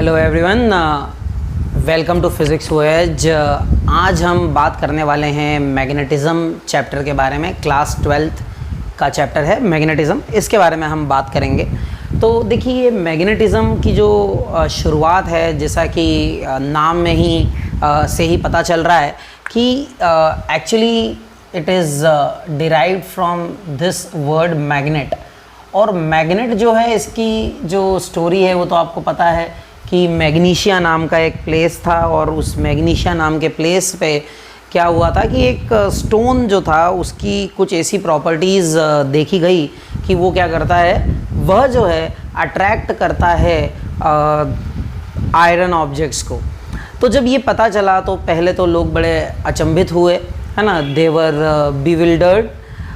Hello everyone, welcome to physics voyage. आज हम बात करने वाले हैं मैग्नेटिज़्म चैप्टर के बारे में। क्लास 12th का चैप्टर है मैग्नेटिज़्म, इसके बारे में हम बात करेंगे। तो देखिए, ये मैग्नेटिज़्म की जो शुरुआत है, जैसा कि नाम में ही से ही पता चल रहा है कि actually it is derived from this word magnet. और मैग्नेट जो है, इसकी जो स्टोरी है वो तो आपको पता है कि मैग्नीशिया नाम का एक प्लेस था, और उस मैग्नीशिया नाम के प्लेस पे क्या हुआ था कि एक स्टोन जो था उसकी कुछ ऐसी प्रॉपर्टीज़ देखी गई कि वो क्या करता है, वह जो है अट्रैक्ट करता है आयरन ऑब्जेक्ट्स को। तो जब ये पता चला तो पहले तो लोग बड़े अचंभित हुए, है ना, दे वर bewildered.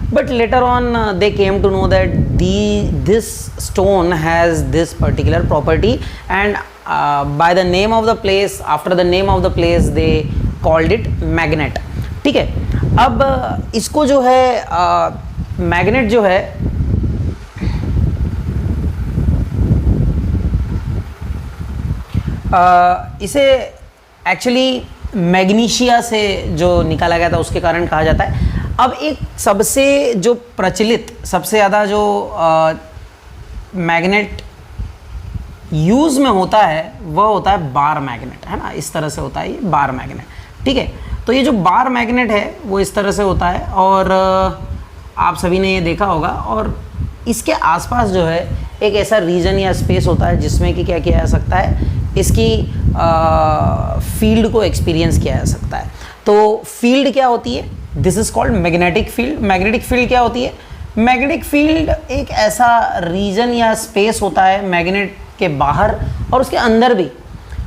But later on they came to know that this stone has this particular property, and by the name of the place, after the name of the place, they called it magnet. ठीक है। अब इसको जो है magnet जो है इसे actually magnesia से जो निकाला गया था उसके कारण कहा जाता है। अब एक सबसे जो प्रचलित, सबसे ज़्यादा जो मैग्नेट यूज़ में होता है वह होता है बार मैग्नेट, है ना। इस तरह से होता है ये बार मैग्नेट, ठीक है। तो ये जो बार मैग्नेट है वो इस तरह से होता है, और आप सभी ने ये देखा होगा। और इसके आसपास जो है एक ऐसा रीजन या स्पेस होता है जिसमें कि क्या किया जा सकता है, इसकी फील्ड को एक्सपीरियंस किया जा सकता है। तो फील्ड क्या होती है, this is called magnetic field. Magnetic field क्या होती है? मैग्नेटिक फील्ड एक ऐसा रीजन या स्पेस होता है मैग्नेट के बाहर और उसके अंदर भी,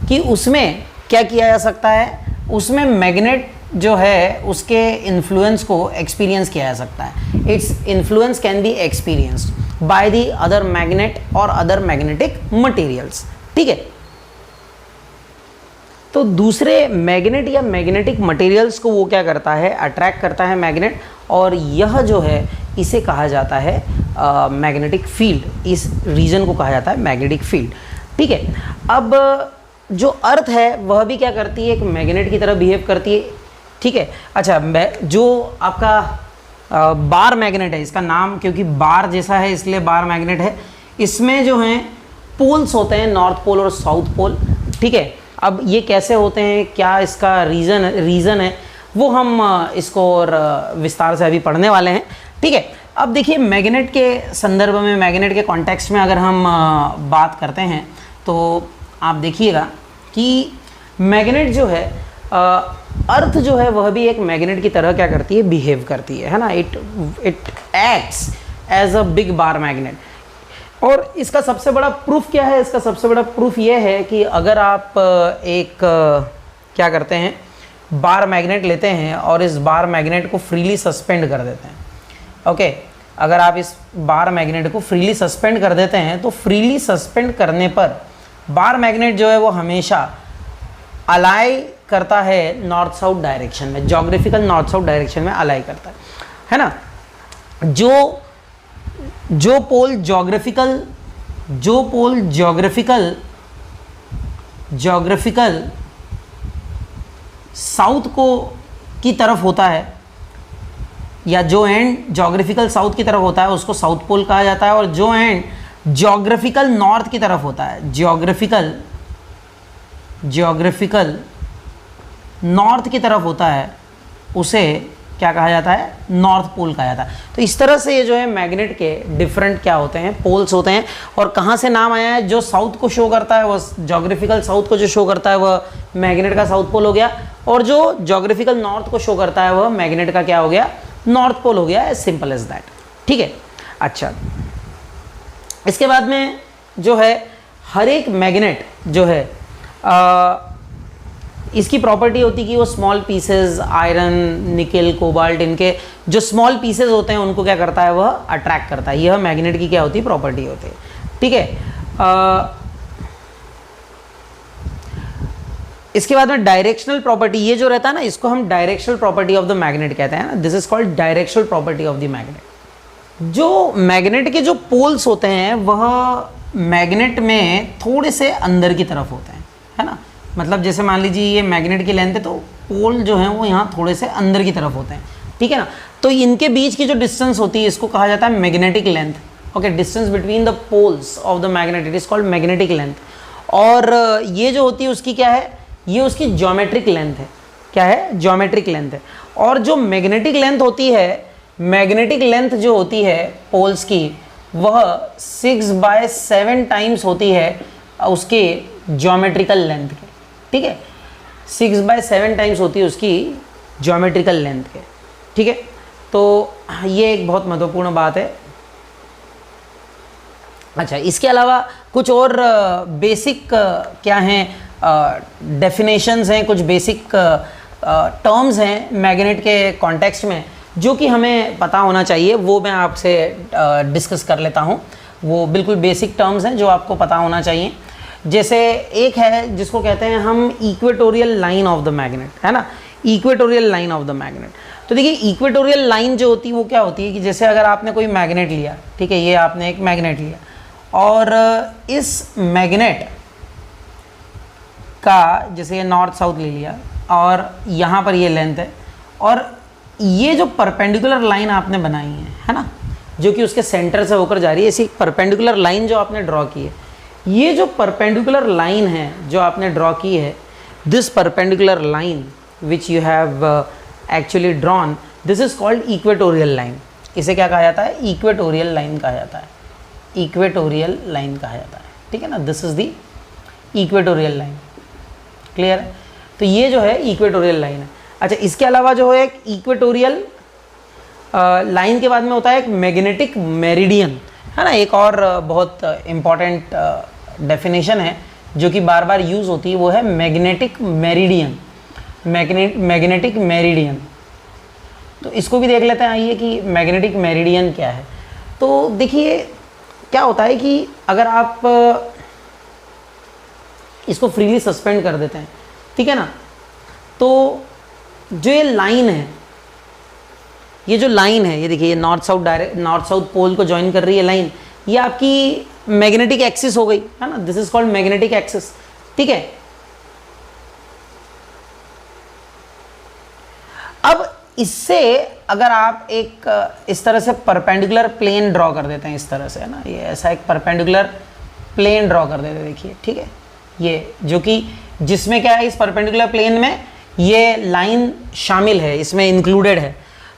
कि उसमें क्या किया जा सकता है, उसमें मैग्नेट जो है उसके इन्फ्लुएंस को एक्सपीरियंस किया जा सकता है। Its influence can be experienced by the other magnet और अदर मैग्नेटिक मटेरियल्स, ठीक है। तो दूसरे मैग्नेट या मैग्नेटिक मटेरियल्स को वो क्या करता है, अट्रैक्ट करता है मैग्नेट, और यह जो है इसे कहा जाता है मैग्नेटिक फील्ड। इस रीजन को कहा जाता है मैग्नेटिक फील्ड, ठीक है। अब जो अर्थ है वह भी क्या करती है, एक मैग्नेट की तरह बिहेव करती है, ठीक है। अच्छा, जो आपका बार मैग्नेट है, इसका नाम क्योंकि बार जैसा है इसलिए बार मैग्नेट है। इसमें जो हैं पोल्स होते हैं, नॉर्थ पोल और साउथ पोल, ठीक है। अब ये कैसे होते हैं, क्या इसका रीज़न है, वो हम इसको और विस्तार से अभी पढ़ने वाले हैं, ठीक है। अब देखिए, मैग्नेट के संदर्भ में, मैग्नेट के कॉन्टेक्स्ट में अगर हम बात करते हैं तो आप देखिएगा कि मैग्नेट जो है, अर्थ जो है वह भी एक मैग्नेट की तरह क्या करती है, बिहेव करती है ना। It acts as a big bar magnet. और इसका सबसे बड़ा प्रूफ क्या है, इसका सबसे बड़ा प्रूफ ये है कि अगर आप एक क्या करते हैं, बार मैग्नेट लेते हैं और इस बार मैग्नेट को फ्रीली सस्पेंड कर देते हैं, ओके। अगर आप इस बार मैग्नेट को फ्रीली सस्पेंड कर देते हैं तो फ्रीली सस्पेंड करने पर बार मैग्नेट जो है वो हमेशा अलाई करता है नॉर्थ साउथ डायरेक्शन में, जोग्राफिकल नॉर्थ साउथ डायरेक्शन में अलाई करता है ना। जो पोल जोग्राफिकल साउथ को की तरफ होता है, या जो एंड जोग्राफिकल साउथ की तरफ होता है उसको साउथ पोल कहा जाता है, और जो एंड जोग्राफिकल नॉर्थ की तरफ होता है, जोग्राफिकल नॉर्थ की तरफ होता है, उसे क्या कहा जाता है, नॉर्थ पोल कहा जाता है। तो इस तरह से ये जो है मैग्नेट के डिफरेंट क्या होते हैं, पोल्स होते हैं। और कहाँ से नाम आया है, जो साउथ को शो करता है वह जोग्राफिकल साउथ को जो शो करता है वह मैग्नेट का साउथ पोल हो गया, और जो जोग्राफिकल नॉर्थ को शो करता है वह मैग्नेट का क्या हो गया, नॉर्थ पोल हो गया। एज सिंपल एज दैट, ठीक है। अच्छा, इसके बाद में जो है हर एक मैग्नेट जो है इसकी प्रॉपर्टी होती है कि वो स्मॉल पीसेस, आयरन, निकल, कोबाल्ट, इनके जो स्मॉल पीसेस होते हैं उनको क्या करता है, वह अट्रैक्ट करता है। यह मैग्नेट की क्या होती है, प्रॉपर्टी होती है, ठीक है। इसके बाद में डायरेक्शनल प्रॉपर्टी, ये जो रहता है ना, इसको हम directional property of the magnet कहते हैं ना। This is called directional property of the magnet. जो मैग्नेट के जो पोल्स होते हैं वह मैग्नेट में थोड़े से अंदर की तरफ होते हैं, है ना। मतलब जैसे मान लीजिए ये मैग्नेट की लेंथ है तो पोल जो है वो यहाँ थोड़े से अंदर की तरफ होते हैं, ठीक है ना। तो इनके बीच की जो डिस्टेंस होती है इसको कहा जाता है magnetic length. Okay, distance between the poles of the magnet, it is called magnetic length. और ये जो होती है उसकी क्या है, ये उसकी ज्योमेट्रिक लेंथ है। क्या है, ज्योमेट्रिक लेंथ है। और जो मैग्नेटिक लेंथ होती है, मैग्नेटिक लेंथ जो होती है पोल्स की, वह 6/7 टाइम्स होती है उसके ज्योमेट्रिकल लेंथ के, ठीक है। 6/7 टाइम्स होती है उसकी ज्योमेट्रिकल लेंथ के, ठीक है। तो ये एक बहुत महत्वपूर्ण बात है। अच्छा, इसके अलावा कुछ और बेसिक क्या हैं, डेफिनेशंस हैं, कुछ बेसिक टर्म्स हैं मैग्नेट के कॉन्टेक्स्ट में जो कि हमें पता होना चाहिए, वो मैं आपसे डिस्कस कर लेता हूँ। वो बिल्कुल बेसिक टर्म्स हैं जो आपको पता होना चाहिए। जैसे एक है जिसको कहते हैं हम equatorial line of the magnet, है ना, equatorial line of the magnet. तो देखिए इक्वेटोरियल लाइन जो होती है वो क्या होती है कि जैसे अगर आपने कोई मैग्नेट लिया, ठीक है, ये आपने एक मैग्नेट लिया और इस मैग्नेट का जैसे ये नॉर्थ साउथ ले लिया और यहाँ पर ये लेंथ है और ये जो परपेंडिकुलर लाइन आपने बनाई है ना, जो कि उसके सेंटर से होकर जा रही है, ऐसी परपेंडिकुलर लाइन जो आपने ड्रॉ की है, ये जो परपेंडिकुलर लाइन है जो आपने ड्रॉ की है, this perpendicular line which you have actually drawn, this is called equatorial line. इसे क्या कहा जाता है, इक्वेटोरियल लाइन कहा जाता है, इक्वेटोरियल लाइन कहा जाता है, ठीक है ना। This is the equatorial line, clear है। तो ये जो है इक्वेटोरियल लाइन है। अच्छा, इसके अलावा जो है एक इक्वेटोरियल लाइन के बाद में होता है एक मैग्नेटिक मेरिडियन, है ना। एक और बहुत इम्पॉर्टेंट डेफिनेशन है जो कि बार बार यूज़ होती है, वो है मैग्नेटिक मेरिडियन, मैग्नेटिक मेरिडियन। तो इसको भी देख लेते हैं, आइए कि मैग्नेटिक मेरिडियन क्या है। तो देखिए क्या होता है कि अगर आप इसको फ्रीली सस्पेंड कर देते हैं, ठीक है ना, तो जो ये लाइन है, ये जो लाइन है, ये देखिए, ये नॉर्थ साउथ पोल को ज्वाइन कर रही है लाइन, ये आपकी मैग्नेटिक एक्सिस हो गई, है ना। This is called magnetic axis, ठीक है। अब इससे अगर आप एक इस तरह से परपेंडिकुलर प्लेन ड्रॉ कर देते हैं, इस तरह से, है ना, ये ऐसा एक परपेंडिकुलर प्लेन ड्रॉ कर देते हैं, देखिए, ठीक है, ये जो कि जिसमें क्या है, इस परपेंडिकुलर प्लेन में ये लाइन शामिल है, इसमें इंक्लूडेड है।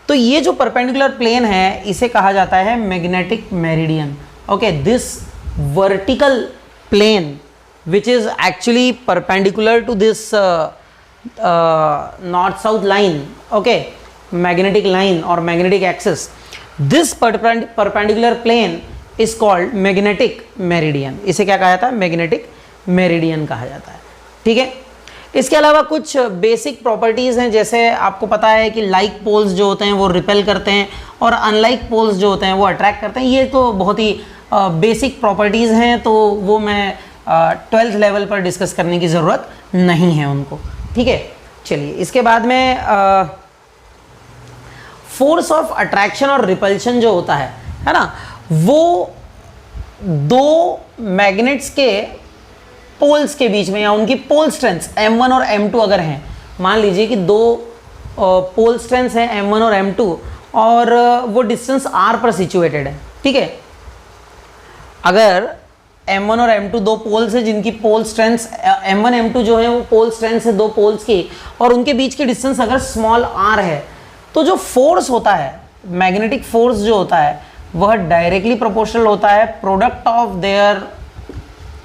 तो ये जो परपेंडिकुलर प्लेन है इसे कहा जाता है magnetic meridian. Okay, this vertical plane which is actually perpendicular to this north south line, okay, magnetic line और magnetic axis, this perpendicular plane is called magnetic meridian. इसे क्या कहा जाता है, मैग्नेटिक मेरिडियन कहा जाता है, ठीक है। इसके अलावा कुछ बेसिक प्रॉपर्टीज़ हैं, जैसे आपको पता है कि लाइक पोल्स जो होते हैं वो रिपेल करते हैं और अनलाइक पोल्स जो होते हैं वो अट्रैक्ट करते हैं। ये तो बहुत ही बेसिक प्रॉपर्टीज़ हैं, तो वो मैं 12th लेवल पर डिस्कस करने की ज़रूरत नहीं है उनको, ठीक है। चलिए, इसके बाद में फोर्स ऑफ अट्रैक्शन और रिपल्शन जो होता है ना, वो दो मैग्नेट्स के पोल्स के बीच में या उनकी पोल स्ट्रेंथ्स M1 और M2 अगर हैं, मान लीजिए कि दो पोल स्ट्रेंथ्स हैं M1 और M2 और वो डिस्टेंस R पर सिचुएटेड है, ठीक है। अगर M1 और M2 दो पोल्स हैं जिनकी पोल स्ट्रेंथ्स M1 M2 जो है वो पोल स्ट्रेंथ्स है दो पोल्स की, और उनके बीच की डिस्टेंस अगर स्मॉल r है, तो जो फोर्स होता है, मैग्नेटिक फोर्स जो होता है, वह डायरेक्टली प्रोपोर्शनल होता है product of their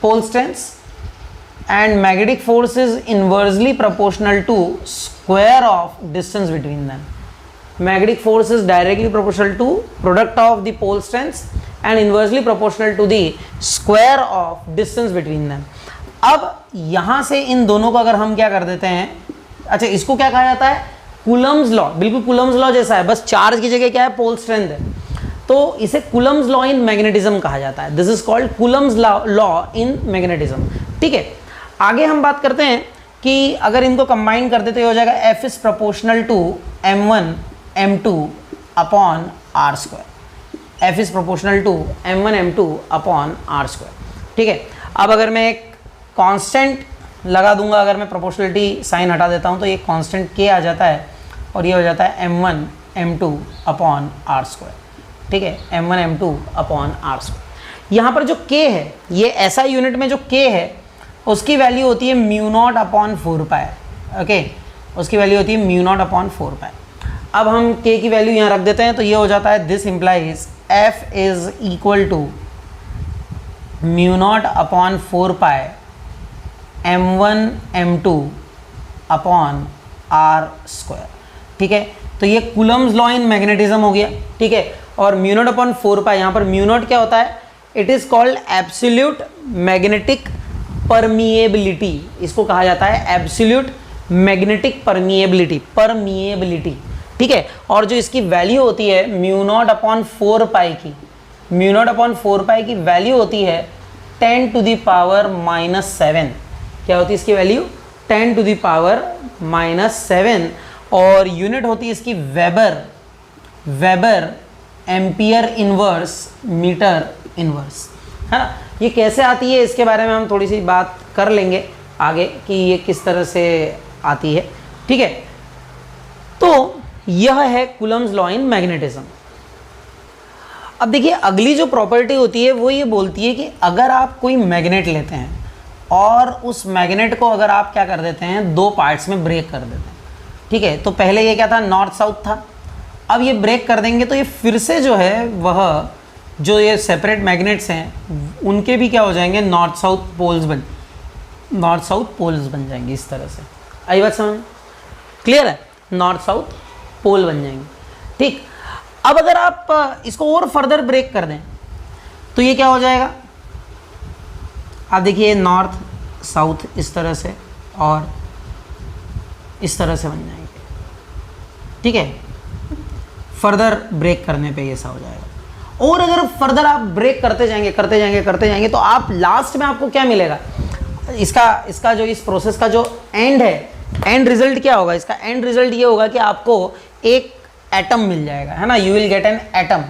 pole strengths, and magnetic force is inversely proportional to square of distance between them. Magnetic force is directly proportional to product of the pole strengths and inversely proportional to the square of distance between them. अब यहाँ से इन दोनों को अगर हम क्या कर देते हैं, अच्छा, इसको क्या कहा जाता है, कूलम्स लॉ। बिल्कुल कूलम्स लॉ जैसा है, बस चार्ज की जगह क्या है, पोल स्ट्रेंथ है, तो इसे कूलम्स लॉ इन मैग्नेटिज्म कहा जाता है। This is called Coulomb's law in magnetism, ठीक है। आगे हम बात करते हैं कि अगर इनको कंबाइन कर देते हो जाएगा F is proportional to M1 M2 upon R square. F is proportional to M1 M2 upon R square. ठीक है। अब अगर मैं एक कांस्टेंट लगा दूंगा, अगर मैं प्रोपोर्शनलिटी साइन हटा देता हूं तो ये कांस्टेंट k आ जाता है और ये हो जाता है m1 m2 upon R square, ठीक है, m1 m2 upon R square. यहाँ पर जो k है, ये SI यूनिट में जो k है उसकी वैल्यू होती है mu not upon 4 pi, okay, उसकी वैल्यू होती है म्यू नॉट अपॉन 4 पाई। अब हम k की वैल्यू यहाँ रख देते हैं तो ये हो जाता है this implies f is equal to mu not upon 4 pi m1 m2 upon R square, ठीक है। तो ये कूलम्स लॉ इन मैग्नेटिज्म हो गया, ठीक है। और म्यू नॉट अपॉन 4 पाई, यहाँ पर म्यू नॉट क्या होता है, it is called absolute magnetic permeability, इसको कहा जाता है एब्सोल्यूट मैग्नेटिक परमिएबिलिटी, ठीक है। और जो इसकी वैल्यू होती है म्यू नॉट अपॉन 4 पाई की, म्यू नॉट अपॉन 4 पाई की वैल्यू होती है 10 टू द पावर -7, क्या होती है इसकी वैल्यू 10 टू द पावर -7, और यूनिट होती है इसकी weber ampere inverse metre inverse, है ना। ये कैसे आती है इसके बारे में हम थोड़ी सी बात कर लेंगे आगे कि ये किस तरह से आती है, ठीक है। तो यह है कूलम्स लॉ इन मैग्नेटिज्म। अब देखिए अगली जो प्रॉपर्टी होती है वो ये बोलती है कि अगर आप कोई मैग्नेट लेते हैं और उस मैग्नेट को अगर आप क्या कर देते हैं, दो पार्ट्स में ब्रेक कर देते हैं, ठीक है। तो पहले ये क्या था, नॉर्थ साउथ था, अब ये ब्रेक कर देंगे तो ये फिर से जो है वह जो ये सेपरेट मैग्नेट्स हैं उनके भी क्या हो जाएंगे, नॉर्थ साउथ पोल्स बन जाएंगे इस तरह से। आई बात समझ, क्लियर है, नॉर्थ साउथ पोल बन जाएंगे, ठीक। अब अगर आप इसको और फर्दर ब्रेक कर दें तो ये क्या हो जाएगा, आप देखिए नॉर्थ साउथ इस तरह से और इस तरह से बन जाएंगे, ठीक है। फर्दर ब्रेक करने पे ये सा हो जाएगा। और अगर फर्दर आप ब्रेक करते जाएंगे तो आप लास्ट में आपको क्या मिलेगा, इसका जो इस प्रोसेस का जो एंड है, एंड रिजल्ट क्या होगा, इसका एंड रिजल्ट ये होगा कि आपको एक एटम मिल जाएगा, है ना, you will get an atom.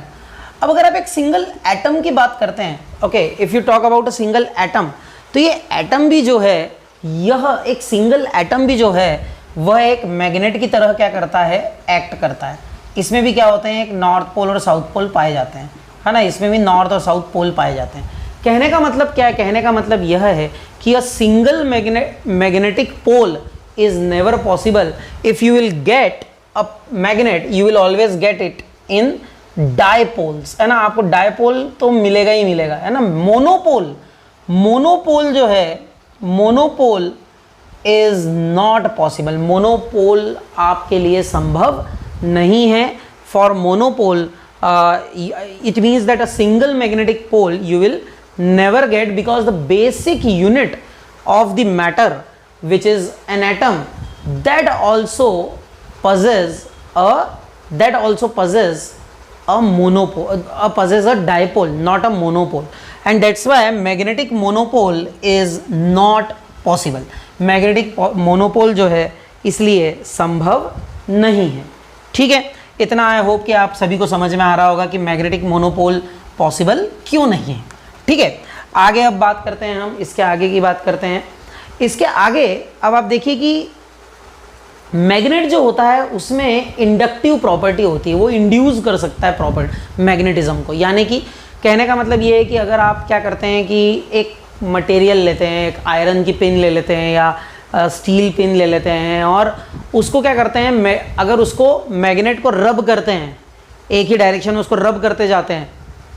अब अगर आप एक सिंगल एटम की बात करते हैं, okay, if you talk about a single atom, तो ये एटम भी जो है, यह एक सिंगल एटम भी जो है वह एक मैग्नेट की तरह क्या करता है, एक्ट करता है। इसमें भी क्या होते हैं, एक नॉर्थ पोल और साउथ पोल पाए जाते हैं, है ना, इसमें भी नॉर्थ और साउथ पोल पाए जाते हैं। कहने का मतलब क्या है, कहने का मतलब यह है कि a single magnetic pole is never possible. If you will get a magnet you will always get it in dipoles, है ना, आपको डायपोल तो मिलेगा ही मिलेगा, है ना। मोनोपोल जो है, monopole is not possible, monopole आपके लिए संभव नहीं है। For monopole it means that a single magnetic pole you will never get, because the basic unit of the matter, which is an atom, that also possesses a monopole, possesses a dipole, not a monopole, and that's why magnetic monopole is not possible. Magnetic monopole जो है इसलिए संभव नहीं है, ठीक है। इतना I hope कि आप सभी को समझ में आ रहा होगा कि मैग्नेटिक मोनोपोल पॉसिबल क्यों नहीं है, ठीक है। आगे अब बात करते हैं, हम इसके आगे की बात करते हैं। इसके आगे अब आप देखिए कि मैग्नेट जो होता है उसमें इंडक्टिव प्रॉपर्टी होती है, वो इंड्यूस कर सकता है प्रॉपर्टी मैग्नेटिज्म को। यानी कि कहने का मतलब ये है कि अगर आप क्या करते हैं कि एक मटेरियल लेते हैं, एक आयरन की पिन ले लेते हैं या स्टील पिन ले लेते हैं और उसको क्या करते हैं, अगर उसको मैग्नेट को रब करते हैं, एक ही डायरेक्शन में उसको रब करते जाते हैं,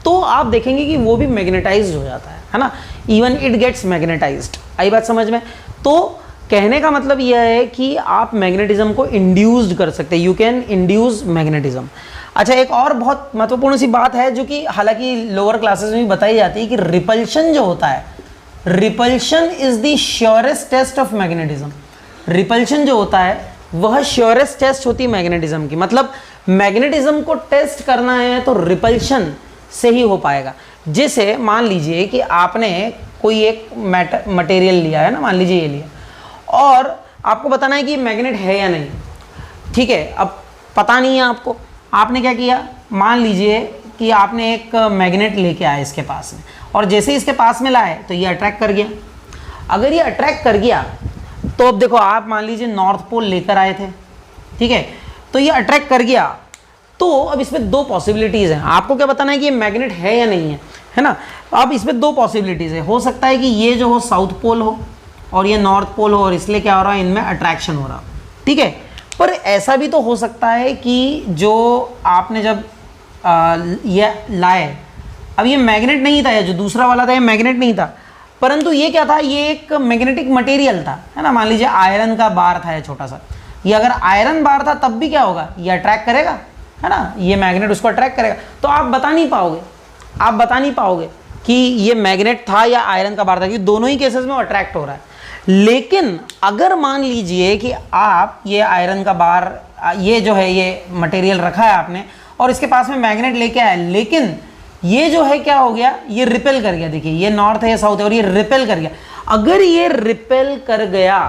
तो आप देखेंगे कि वो भी मैग्नेटाइज्ड हो जाता है ना, इवन इट गेट्स मैग्नेटाइज्ड। आई बात समझ में। तो कहने का मतलब यह है कि आप मैग्नेटिज्म को इंड्यूस्ड कर सकते हैं, यू कैन इंड्यूस मैग्नेटिज्म। अच्छा, एक और बहुत महत्वपूर्ण सी बात है जो कि हालांकि लोअर क्लासेस में भी बताई जाती है कि रिपल्शन जो होता है, repulsion is the surest test of magnetism. Repulsion जो होता है वह श्योरेस्ट टेस्ट होती है मैग्नेटिज्म की। मतलब मैग्नेटिज्म को टेस्ट करना है तो रिपल्शन से ही हो पाएगा। जैसे मान लीजिए कि आपने कोई एक मटेरियल लिया है ना, मान लीजिए ये लिया, और आपको बताना है कि मैग्नेट है या नहीं, ठीक है। अब पता नहीं है आपको, आपने क्या किया, मान लीजिए कि आपने एक मैग्नेट लेके आए इसके पास में और जैसे ही इसके पास में लाए तो ये अट्रैक्ट कर गया। अगर ये अट्रैक्ट कर गया तो अब देखो आप मान लीजिए नॉर्थ पोल लेकर आए थे, ठीक है, तो ये अट्रैक्ट कर गया, तो अब इसमें दो पॉसिबिलिटीज़ हैं। आपको क्या बताना है कि ये मैग्नेट है या नहीं है ना। अब इसमें दो पॉसिबिलिटीज़ है, हो सकता है कि ये जो हो साउथ पोल हो और ये नॉर्थ पोल हो और इसलिए क्या हो रहा है, इनमें अट्रैक्शन हो रहा, ठीक है। पर ऐसा भी तो हो सकता है कि जो आपने जब ये लाए, अब ये मैग्नेट नहीं था, या जो दूसरा वाला था ये मैग्नेट नहीं था, परंतु ये क्या था, ये एक मैग्नेटिक मटेरियल था, है ना। मान लीजिए आयरन का बार था ये छोटा सा, ये अगर आयरन बार था तब भी क्या होगा, ये अट्रैक्ट करेगा, है ना, ये मैग्नेट उसको अट्रैक्ट करेगा। तो आप बता नहीं पाओगे कि ये मैग्नेट था या आयरन का बार था, क्योंकि दोनों ही केसेस में अट्रैक्ट हो रहा है। लेकिन अगर मान लीजिए कि आप ये आयरन का बार, ये जो है ये मटेरियल रखा है आपने और इसके पास में मैग्नेट लेके आए, लेकिन ये जो है क्या हो गया, ये रिपेल कर गया। देखिए ये नॉर्थ है, ये साउथ है और ये रिपेल कर गया। अगर ये रिपेल कर गया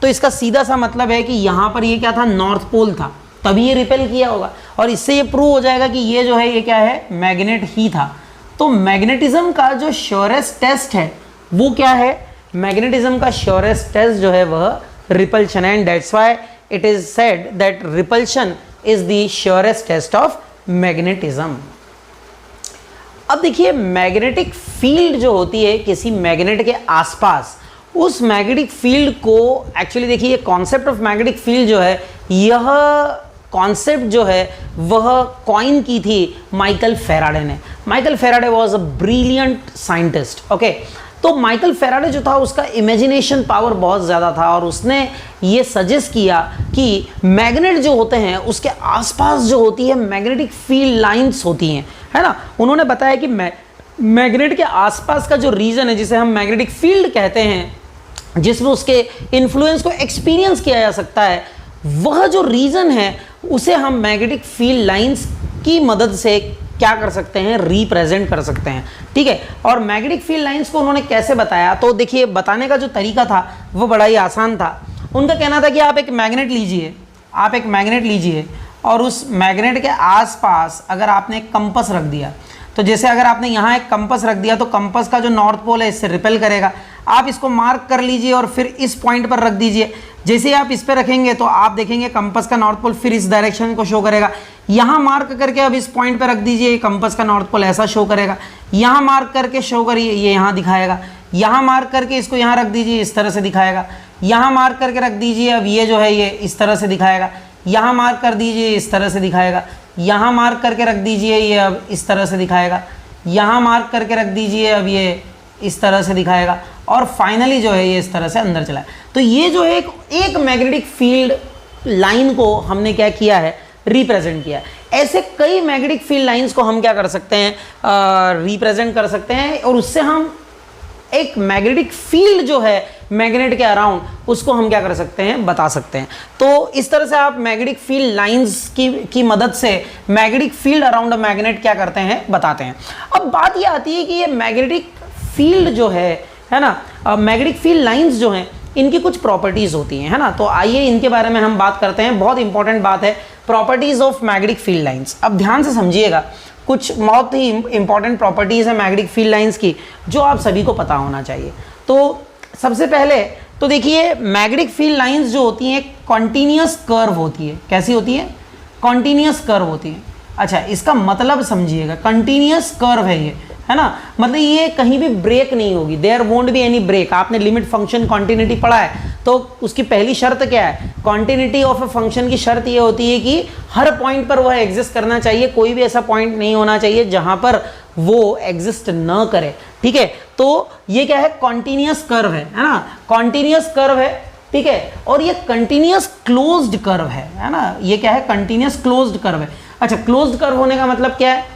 तो इसका सीधा सा मतलब है कि यहां पर ये क्या था, नॉर्थ पोल था, तभी ये रिपेल किया होगा। और इससे ये प्रूव हो जाएगा कि ये जो है ये क्या है, मैग्नेट ही था। तो मैग्नेटिज्म का जो श्योरेस्ट टेस्ट है वो क्या है, मैग्नेटिज्म का श्योरेस्ट टेस्ट जो है वह रिपल्शन है। And that's why it is said that repulsion is the surest test of magnetism. अब देखिए मैग्नेटिक फील्ड जो होती है किसी मैग्नेट के आसपास, उस मैग्नेटिक फील्ड को एक्चुअली देखिए कॉन्सेप्ट ऑफ मैग्नेटिक फील्ड जो है, यह कॉन्सेप्ट जो है वह कॉइन की थी माइकल फेराडे ने। Michael Faraday was a brilliant scientist, okay. तो माइकल फेराडे जो था उसका इमेजिनेशन पावर बहुत ज़्यादा था और उसने ये सजेस्ट किया कि मैग्नेट जो होते हैं उसके आसपास जो होती है मैग्नेटिक फील्ड लाइंस होती हैं, है ना। उन्होंने बताया कि मैग्नेट के आसपास का जो रीजन है जिसे हम मैग्नेटिक फील्ड कहते हैं, जिसमें उसके इन्फ्लुएंस को एक्सपीरियंस किया जा सकता है, वह जो रीजन है उसे हम मैग्नेटिक फील्ड लाइंस की मदद से क्या कर सकते हैं, रिप्रेजेंट कर सकते हैं, ठीक है। और मैग्नेटिक फील्ड लाइंस को उन्होंने कैसे बताया, तो देखिए बताने का जो तरीका था वो बड़ा ही आसान था। उनका कहना था कि आप एक मैग्नेट लीजिए और उस मैग्नेट के आसपास अगर आपने एक कंपस रख दिया, तो जैसे अगर आपने यहाँ एक कंपस रख दिया तो कंपस का जो नॉर्थ पोल है इससे रिपेल करेगा। आप इसको मार्क कर लीजिए और फिर इस पॉइंट पर रख दीजिए। जैसे ही आप इस पर रखेंगे तो आप देखेंगे कंपस का नॉर्थ पोल फिर इस डायरेक्शन को शो करेगा। यहाँ मार्क करके अब इस पॉइंट पर रख दीजिए, कंपस का नॉर्थ पोल ऐसा शो करेगा। यहाँ मार्क करके शो करिए, ये यहाँ दिखाएगा। यहाँ मार्क करके इसको यहाँ रख दीजिए, इस तरह से दिखाएगा। यहाँ मार्क करके रख दीजिए, अब ये जो है ये इस तरह से दिखाएगा। यहाँ मार्क कर दीजिए, इस तरह से दिखाएगा। यहाँ मार्क करके रख दीजिए, ये अब इस तरह से दिखाएगा। यहाँ मार्क करके रख दीजिए, अब ये इस तरह से दिखाएगा। और फाइनली जो है ये इस तरह से अंदर चला है। तो ये जो है एक मैग्नेटिक फील्ड लाइन को हमने क्या किया है, रिप्रेजेंट किया है। ऐसे कई मैग्नेटिक फील्ड लाइंस को हम क्या कर सकते हैं, रिप्रेजेंट कर सकते हैं और उससे हम एक मैग्नेटिक फील्ड जो है मैग्नेट के अराउंड, उसको हम क्या कर सकते हैं, बता सकते हैं। तो इस तरह से आप मैग्नेटिक फील्ड लाइंस की मदद से magnetic field around a magnet क्या करते हैं, बताते हैं। अब बात ये आती है कि ये मैग्नेटिक फील्ड जो है ना, मैग्नेटिक फील्ड लाइंस जो हैं इनकी कुछ प्रॉपर्टीज होती हैं, है ना। तो आइए इनके बारे में हम बात करते हैं। बहुत इंपॉर्टेंट बात है, properties of magnetic field lines. अब ध्यान से समझिएगा, कुछ बहुत ही इंपॉर्टेंट प्रॉपर्टीज है मैग्नेटिक फील्ड लाइंस की जो आप सभी को पता होना चाहिए। तो सबसे पहले तो देखिए मैग्नेटिक फील्ड लाइंस जो होती हैं कॉन्टिन्यूअस कर्व होती है। कैसी होती है, कॉन्टिन्यूअस कर्व होती है। अच्छा, इसका मतलब समझिएगा, कंटिन्यूअस कर्व है ये, है ना, मतलब ये कहीं भी ब्रेक नहीं होगी, there won't be any break. आपने लिमिट फंक्शन कॉन्टिन्यूटी पढ़ा है, तो उसकी पहली शर्त क्या है, कॉन्टिन्यूटी ऑफ ए फंक्शन की शर्त ये होती है कि हर पॉइंट पर वह एग्जिस्ट करना चाहिए, कोई भी ऐसा पॉइंट नहीं होना चाहिए जहां पर वो एग्जिस्ट न करे, ठीक है। तो ये क्या है, कॉन्टिन्यूअस कर्व है ना, कॉन्टिन्यूअस कर्व है, ठीक है। और ये कंटिन्यूअस क्लोज्ड कर्व है ना, ये क्या है, कंटिन्यूअस क्लोज्ड कर्व है। अच्छा, क्लोज्ड कर्व होने का मतलब क्या है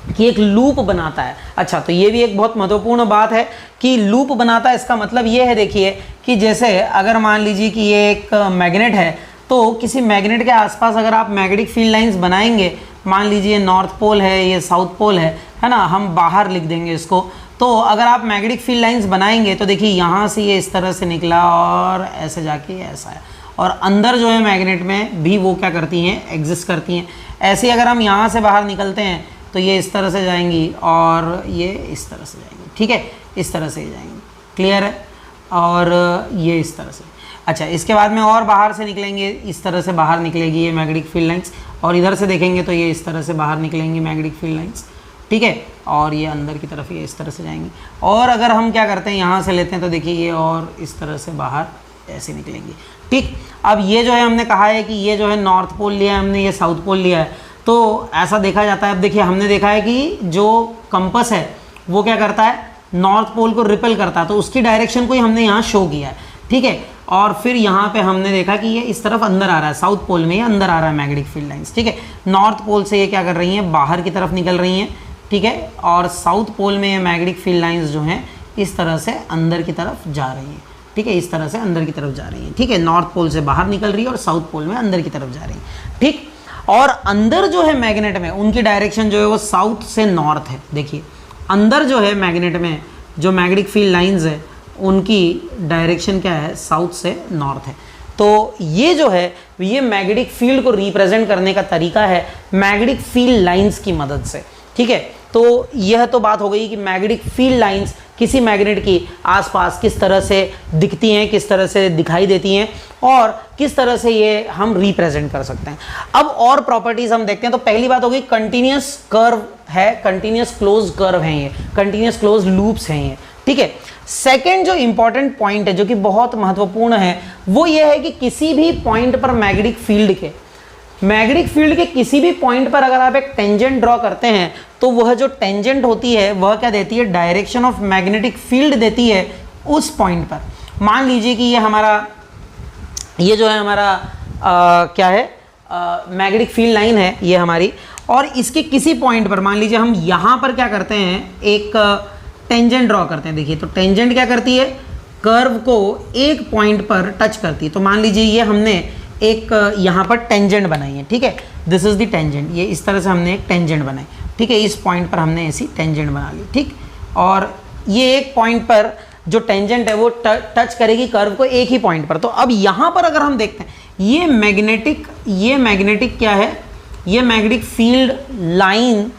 कि एक लूप बनाता है। अच्छा, तो ये भी एक बहुत महत्वपूर्ण बात है कि लूप बनाता है। इसका मतलब ये है, देखिए कि जैसे अगर मान लीजिए कि ये एक मैग्नेट है, तो किसी मैग्नेट के आसपास अगर आप मैग्नेटिक फील्ड लाइंस बनाएंगे, मान लीजिए नॉर्थ पोल है, ये साउथ पोल है ना, हम बाहर लिख देंगे इसको। तो अगर आप मैग्नेटिक फील्ड लाइंस बनाएंगे तो देखिए यहाँ से ये इस तरह से निकला और ऐसे जाके ऐसा है, और अंदर जो है मैग्नेट में भी वो क्या करती हैं, एग्जिस्ट करती हैं। ऐसे अगर हम यहाँ से बाहर निकलते हैं तो तो ये इस तरह से जाएंगी और ये इस तरह से जाएंगी, ठीक है, इस तरह से जाएंगी, क्लियर है, और ये इस तरह से। अच्छा, इसके बाद में और बाहर से निकलेंगे, इस तरह से बाहर निकलेगी ये मैग्नेटिक फील्ड लाइंस, और इधर से देखेंगे तो ये इस तरह से बाहर निकलेंगी मैग्नेटिक फील्ड लाइंस, ठीक है, और ये अंदर की तरफ ये इस तरह से जाएंगी। और अगर हम क्या करते हैं, यहाँ से लेते हैं तो देखिए ये और इस तरह से बाहर ऐसे निकलेंगी, ठीक। अब ये जो है हमने कहा है कि ये जो है नॉर्थ पोल लिया है हमने, ये साउथ पोल लिया है, तो ऐसा देखा जाता है। अब देखिए हमने देखा है कि जो कंपास है वो क्या करता है, नॉर्थ पोल को रिपेल करता है, तो उसकी डायरेक्शन को ही हमने यहाँ शो किया है, ठीक है। और फिर यहाँ पे हमने देखा कि ये इस तरफ अंदर आ रहा है, साउथ पोल में ये अंदर आ रहा है मैग्नेटिक फील्ड लाइंस, ठीक है। नॉर्थ पोल से ये क्या कर रही हैं, बाहर की तरफ निकल रही हैं, ठीक है, और साउथ पोल में ये मैग्नेटिक फील्ड लाइंस जो हैं इस तरह से अंदर की तरफ जा रही हैं, ठीक है, इस तरह से अंदर की तरफ जा रही हैं, ठीक है। नॉर्थ पोल से बाहर निकल रही है और साउथ पोल में अंदर की तरफ जा रही हैं, ठीक। और अंदर जो है मैग्नेट में उनकी डायरेक्शन जो है वो साउथ से नॉर्थ है। देखिए अंदर जो है मैग्नेट में जो मैग्नेटिक फील्ड लाइंस है उनकी डायरेक्शन क्या है, साउथ से नॉर्थ है। तो ये जो है ये मैग्नेटिक फील्ड को रिप्रेजेंट करने का तरीका है मैग्नेटिक फील्ड लाइंस की मदद से, ठीक है। तो यह तो बात हो गई कि मैग्नेटिक फील्ड लाइंस किसी मैग्नेट की आसपास किस तरह से दिखती हैं, किस तरह से दिखाई देती हैं और किस तरह से ये हम रिप्रेजेंट कर सकते हैं। अब और प्रॉपर्टीज हम देखते हैं। तो पहली बात होगी कंटिन्यूस कर्व है, कंटिन्यूस क्लोज कर्व हैं ये, कंटिन्यूस क्लोज लूप्स हैं ये, ठीक है। सेकेंड जो इंपॉर्टेंट पॉइंट है जो कि बहुत महत्वपूर्ण है वो ये है कि किसी भी पॉइंट पर मैग्नेटिक फील्ड के किसी भी पॉइंट पर अगर आप एक टेंजेंट ड्रॉ करते हैं तो वह जो टेंजेंट होती है वह क्या देती है, डायरेक्शन ऑफ मैग्नेटिक फील्ड देती है उस पॉइंट पर। मान लीजिए कि ये जो है हमारा क्या है, मैग्नेटिक फील्ड लाइन है ये हमारी, और इसके किसी पॉइंट पर मान लीजिए हम यहाँ पर क्या करते हैं, एक टेंजेंट ड्रॉ करते हैं। देखिए तो टेंजेंट क्या करती है, कर्व को एक पॉइंट पर टच करती है। तो मान लीजिए ये हमने एक यहाँ पर टेंजेंट बनाई है, ठीक है, दिस इज द टेंजेंट, ये इस तरह से हमने एक टेंजेंट बनाई, ठीक है, इस पॉइंट पर हमने ऐसी टेंजेंट बना ली, ठीक। और ये एक पॉइंट पर जो टेंजेंट है वो टच करेगी कर्व को एक ही पॉइंट पर। तो अब यहाँ पर अगर हम देखते हैं ये मैग्नेटिक क्या है, ये मैग्नेटिक फील्ड लाइन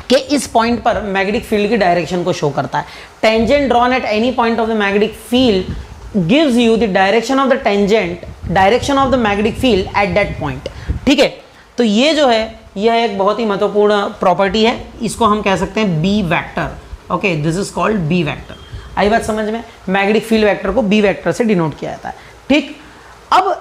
के इस पॉइंट पर मैग्नेटिक फील्ड की डायरेक्शन को शो करता है। Tangent drawn at any point of the magnetic field gives you the direction of the tangent, direction of the magnetic field at that point, ठीक है। तो ये जो है यह एक बहुत ही महत्वपूर्ण प्रॉपर्टी है, इसको हम कह सकते हैं B vector, okay, this is called B vector. आई बात समझ में, मैग्नेटिक फील्ड वेक्टर को बी वेक्टर से डिनोट किया जाता है, ठीक। अब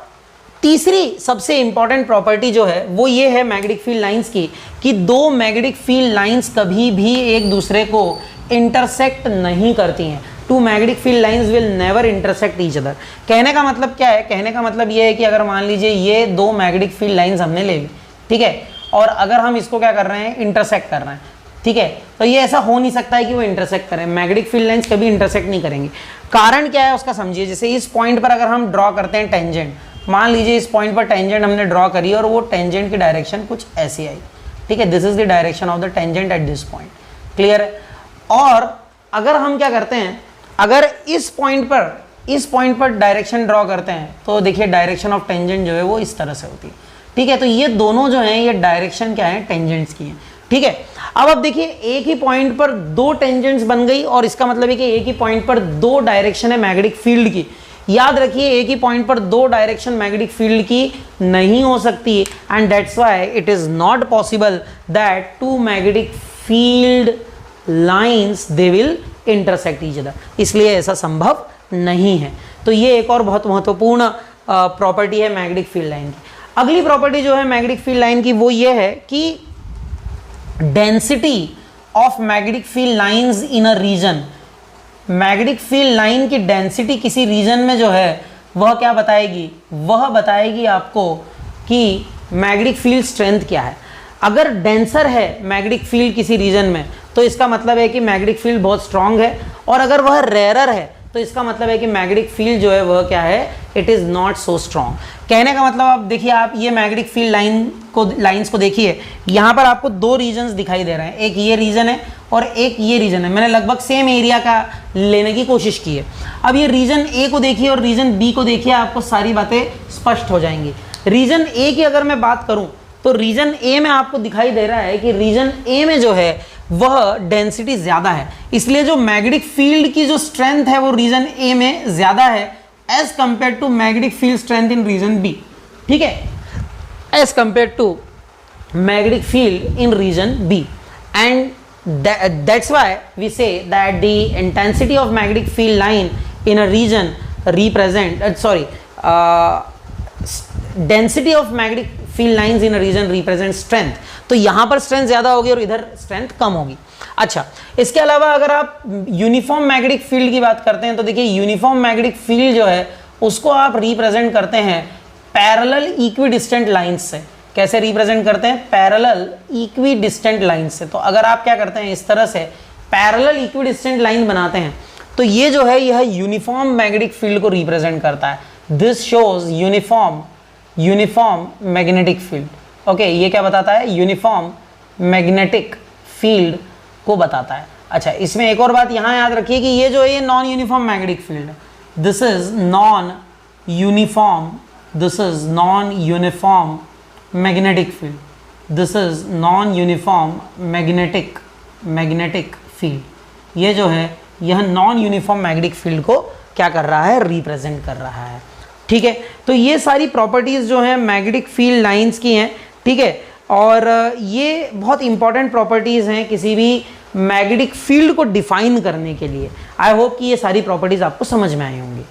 तीसरी सबसे इंपॉर्टेंट प्रॉपर्टी जो है वो ये है मैग्नेटिक फील्ड लाइंस की कि दो मैग्नेटिक फील्ड लाइंस कभी भी एक दूसरे को इंटरसेक्ट नहीं करती हैं। Two magnetic field lines will never intersect each other. कहने का मतलब क्या है, कहने का मतलब ये है कि अगर मान लीजिए ये दो मैग्नेटिक फील्ड लाइंस हमने ले ली, ठीक है, और अगर हम इसको क्या कर रहे हैं, इंटरसेक्ट कर रहे हैं, ठीक है, तो ये ऐसा हो नहीं सकता है कि वो इंटरसेक्ट करें। मैग्नेटिक फील्ड लाइंस कभी इंटरसेक्ट नहीं करेंगे। कारण क्या है उसका समझिए। जैसे इस पॉइंट पर अगर हम ड्रॉ करते हैं टेंजेंट, मान लीजिए इस पॉइंट पर टेंजेंट हमने ड्रॉ करी और वो टेंजेंट की डायरेक्शन कुछ ऐसी आई, ठीक है, this is the direction of the tangent at this point, clear है। और अगर हम क्या करते हैं, अगर इस पॉइंट पर डायरेक्शन ड्रॉ करते हैं तो देखिए डायरेक्शन ऑफ टेंजेंट जो है वो इस तरह से होती है, ठीक है। तो ये दोनों जो हैं ये डायरेक्शन क्या है, टेंजेंट्स की हैं, ठीक है। अब देखिए एक ही पॉइंट पर दो टेंजेंट्स बन गई और इसका मतलब है कि एक ही पॉइंट पर दो डायरेक्शन है मैग्नेटिक फील्ड की। याद रखिए एक ही पॉइंट पर दो डायरेक्शन मैग्नेटिक फील्ड की नहीं हो सकती, and that's why it is not possible that two magnetic field lines they will intersect each other, इसलिए ऐसा संभव नहीं है। तो ये एक और बहुत महत्वपूर्ण प्रॉपर्टी है मैग्नेटिक फील्ड लाइन की। अगली प्रॉपर्टी जो है मैग्नेटिक फील्ड लाइन की वो ये है कि density of magnetic field lines in a region, magnetic field line की डेंसिटी किसी रीजन में जो है वह क्या बताएगी, वह बताएगी आपको कि मैग्नेटिक फील्ड स्ट्रेंथ क्या है। अगर डेंसर है मैग्नेटिक फील्ड किसी रीजन में तो इसका मतलब है कि मैग्नेटिक फील्ड बहुत स्ट्रांग है, और अगर वह रेयरर है तो इसका मतलब है कि मैग्नेटिक फील्ड जो है वह क्या है, it is not so strong. कहने का मतलब आप देखिए, आप ये मैग्नेटिक फील्ड लाइंस को देखिए, यहाँ पर आपको दो रीजन्स दिखाई दे रहे हैं, एक ये रीजन है और एक ये रीजन है। मैंने लगभग सेम एरिया का लेने की कोशिश की है। अब ये रीजन ए को देखिए और रीजन बी को देखिए, आपको सारी बातें स्पष्ट हो जाएंगी। रीजन ए की अगर मैं बात करूँ तो रीजन ए में आपको दिखाई दे रहा है कि रीजन ए में जो है वह डेंसिटी ज्यादा है, इसलिए जो मैग्नेटिक फील्ड की जो स्ट्रेंथ है वो रीजन ए में ज्यादा है as compare to magnetic field strength in region B. ठीक है, as compare to magnetic field in region B, and that's why we say that the intensity of magnetic field line in a region represent density of magnetic field lines in a region represent strength। तो यहाँ पर strength ज़्यादा होगी और इधर strength कम होगी। अच्छा, इसके अलावा अगर आप यूनिफॉर्म मैग्नेटिक फील्ड की बात करते हैं तो देखिए यूनिफॉर्म मैग्नेटिक फील्ड जो है उसको आप रिप्रेजेंट करते हैं पैरेलल इक्विडिस्टेंट लाइंस से। कैसे रिप्रेजेंट करते हैं? पैरेलल इक्विडिस्टेंट लाइन से। तो अगर आप क्या करते हैं, इस तरह से पैरेलल इक्विडिस्टेंट लाइन बनाते हैं तो ये जो है यह यूनिफॉर्म मैग्नेटिक फील्ड को रिप्रेजेंट करता है। This shows uniform magnetic field. Okay, ये क्या बताता है? यूनिफॉर्म मैग्नेटिक फील्ड को बताता है। अच्छा, इसमें एक और बात यहाँ याद रखिए कि ये जो है ये नॉन यूनिफॉर्म मैग्नेटिक फील्ड है। This is non uniform magnetic field. This is non-uniform magnetic field. ये जो है यह नॉन यूनिफॉर्म मैग्नेटिक फील्ड को क्या कर रहा है? रिप्रेजेंट कर रहा है। ठीक है, तो ये सारी प्रॉपर्टीज जो है मैग्नेटिक फील्ड लाइंस की हैं। ठीक है, और ये बहुत इंपॉर्टेंट प्रॉपर्टीज हैं किसी भी मैग्नेटिक फील्ड को डिफाइन करने के लिए। आई होप कि ये सारी प्रॉपर्टीज आपको समझ में आई होंगी।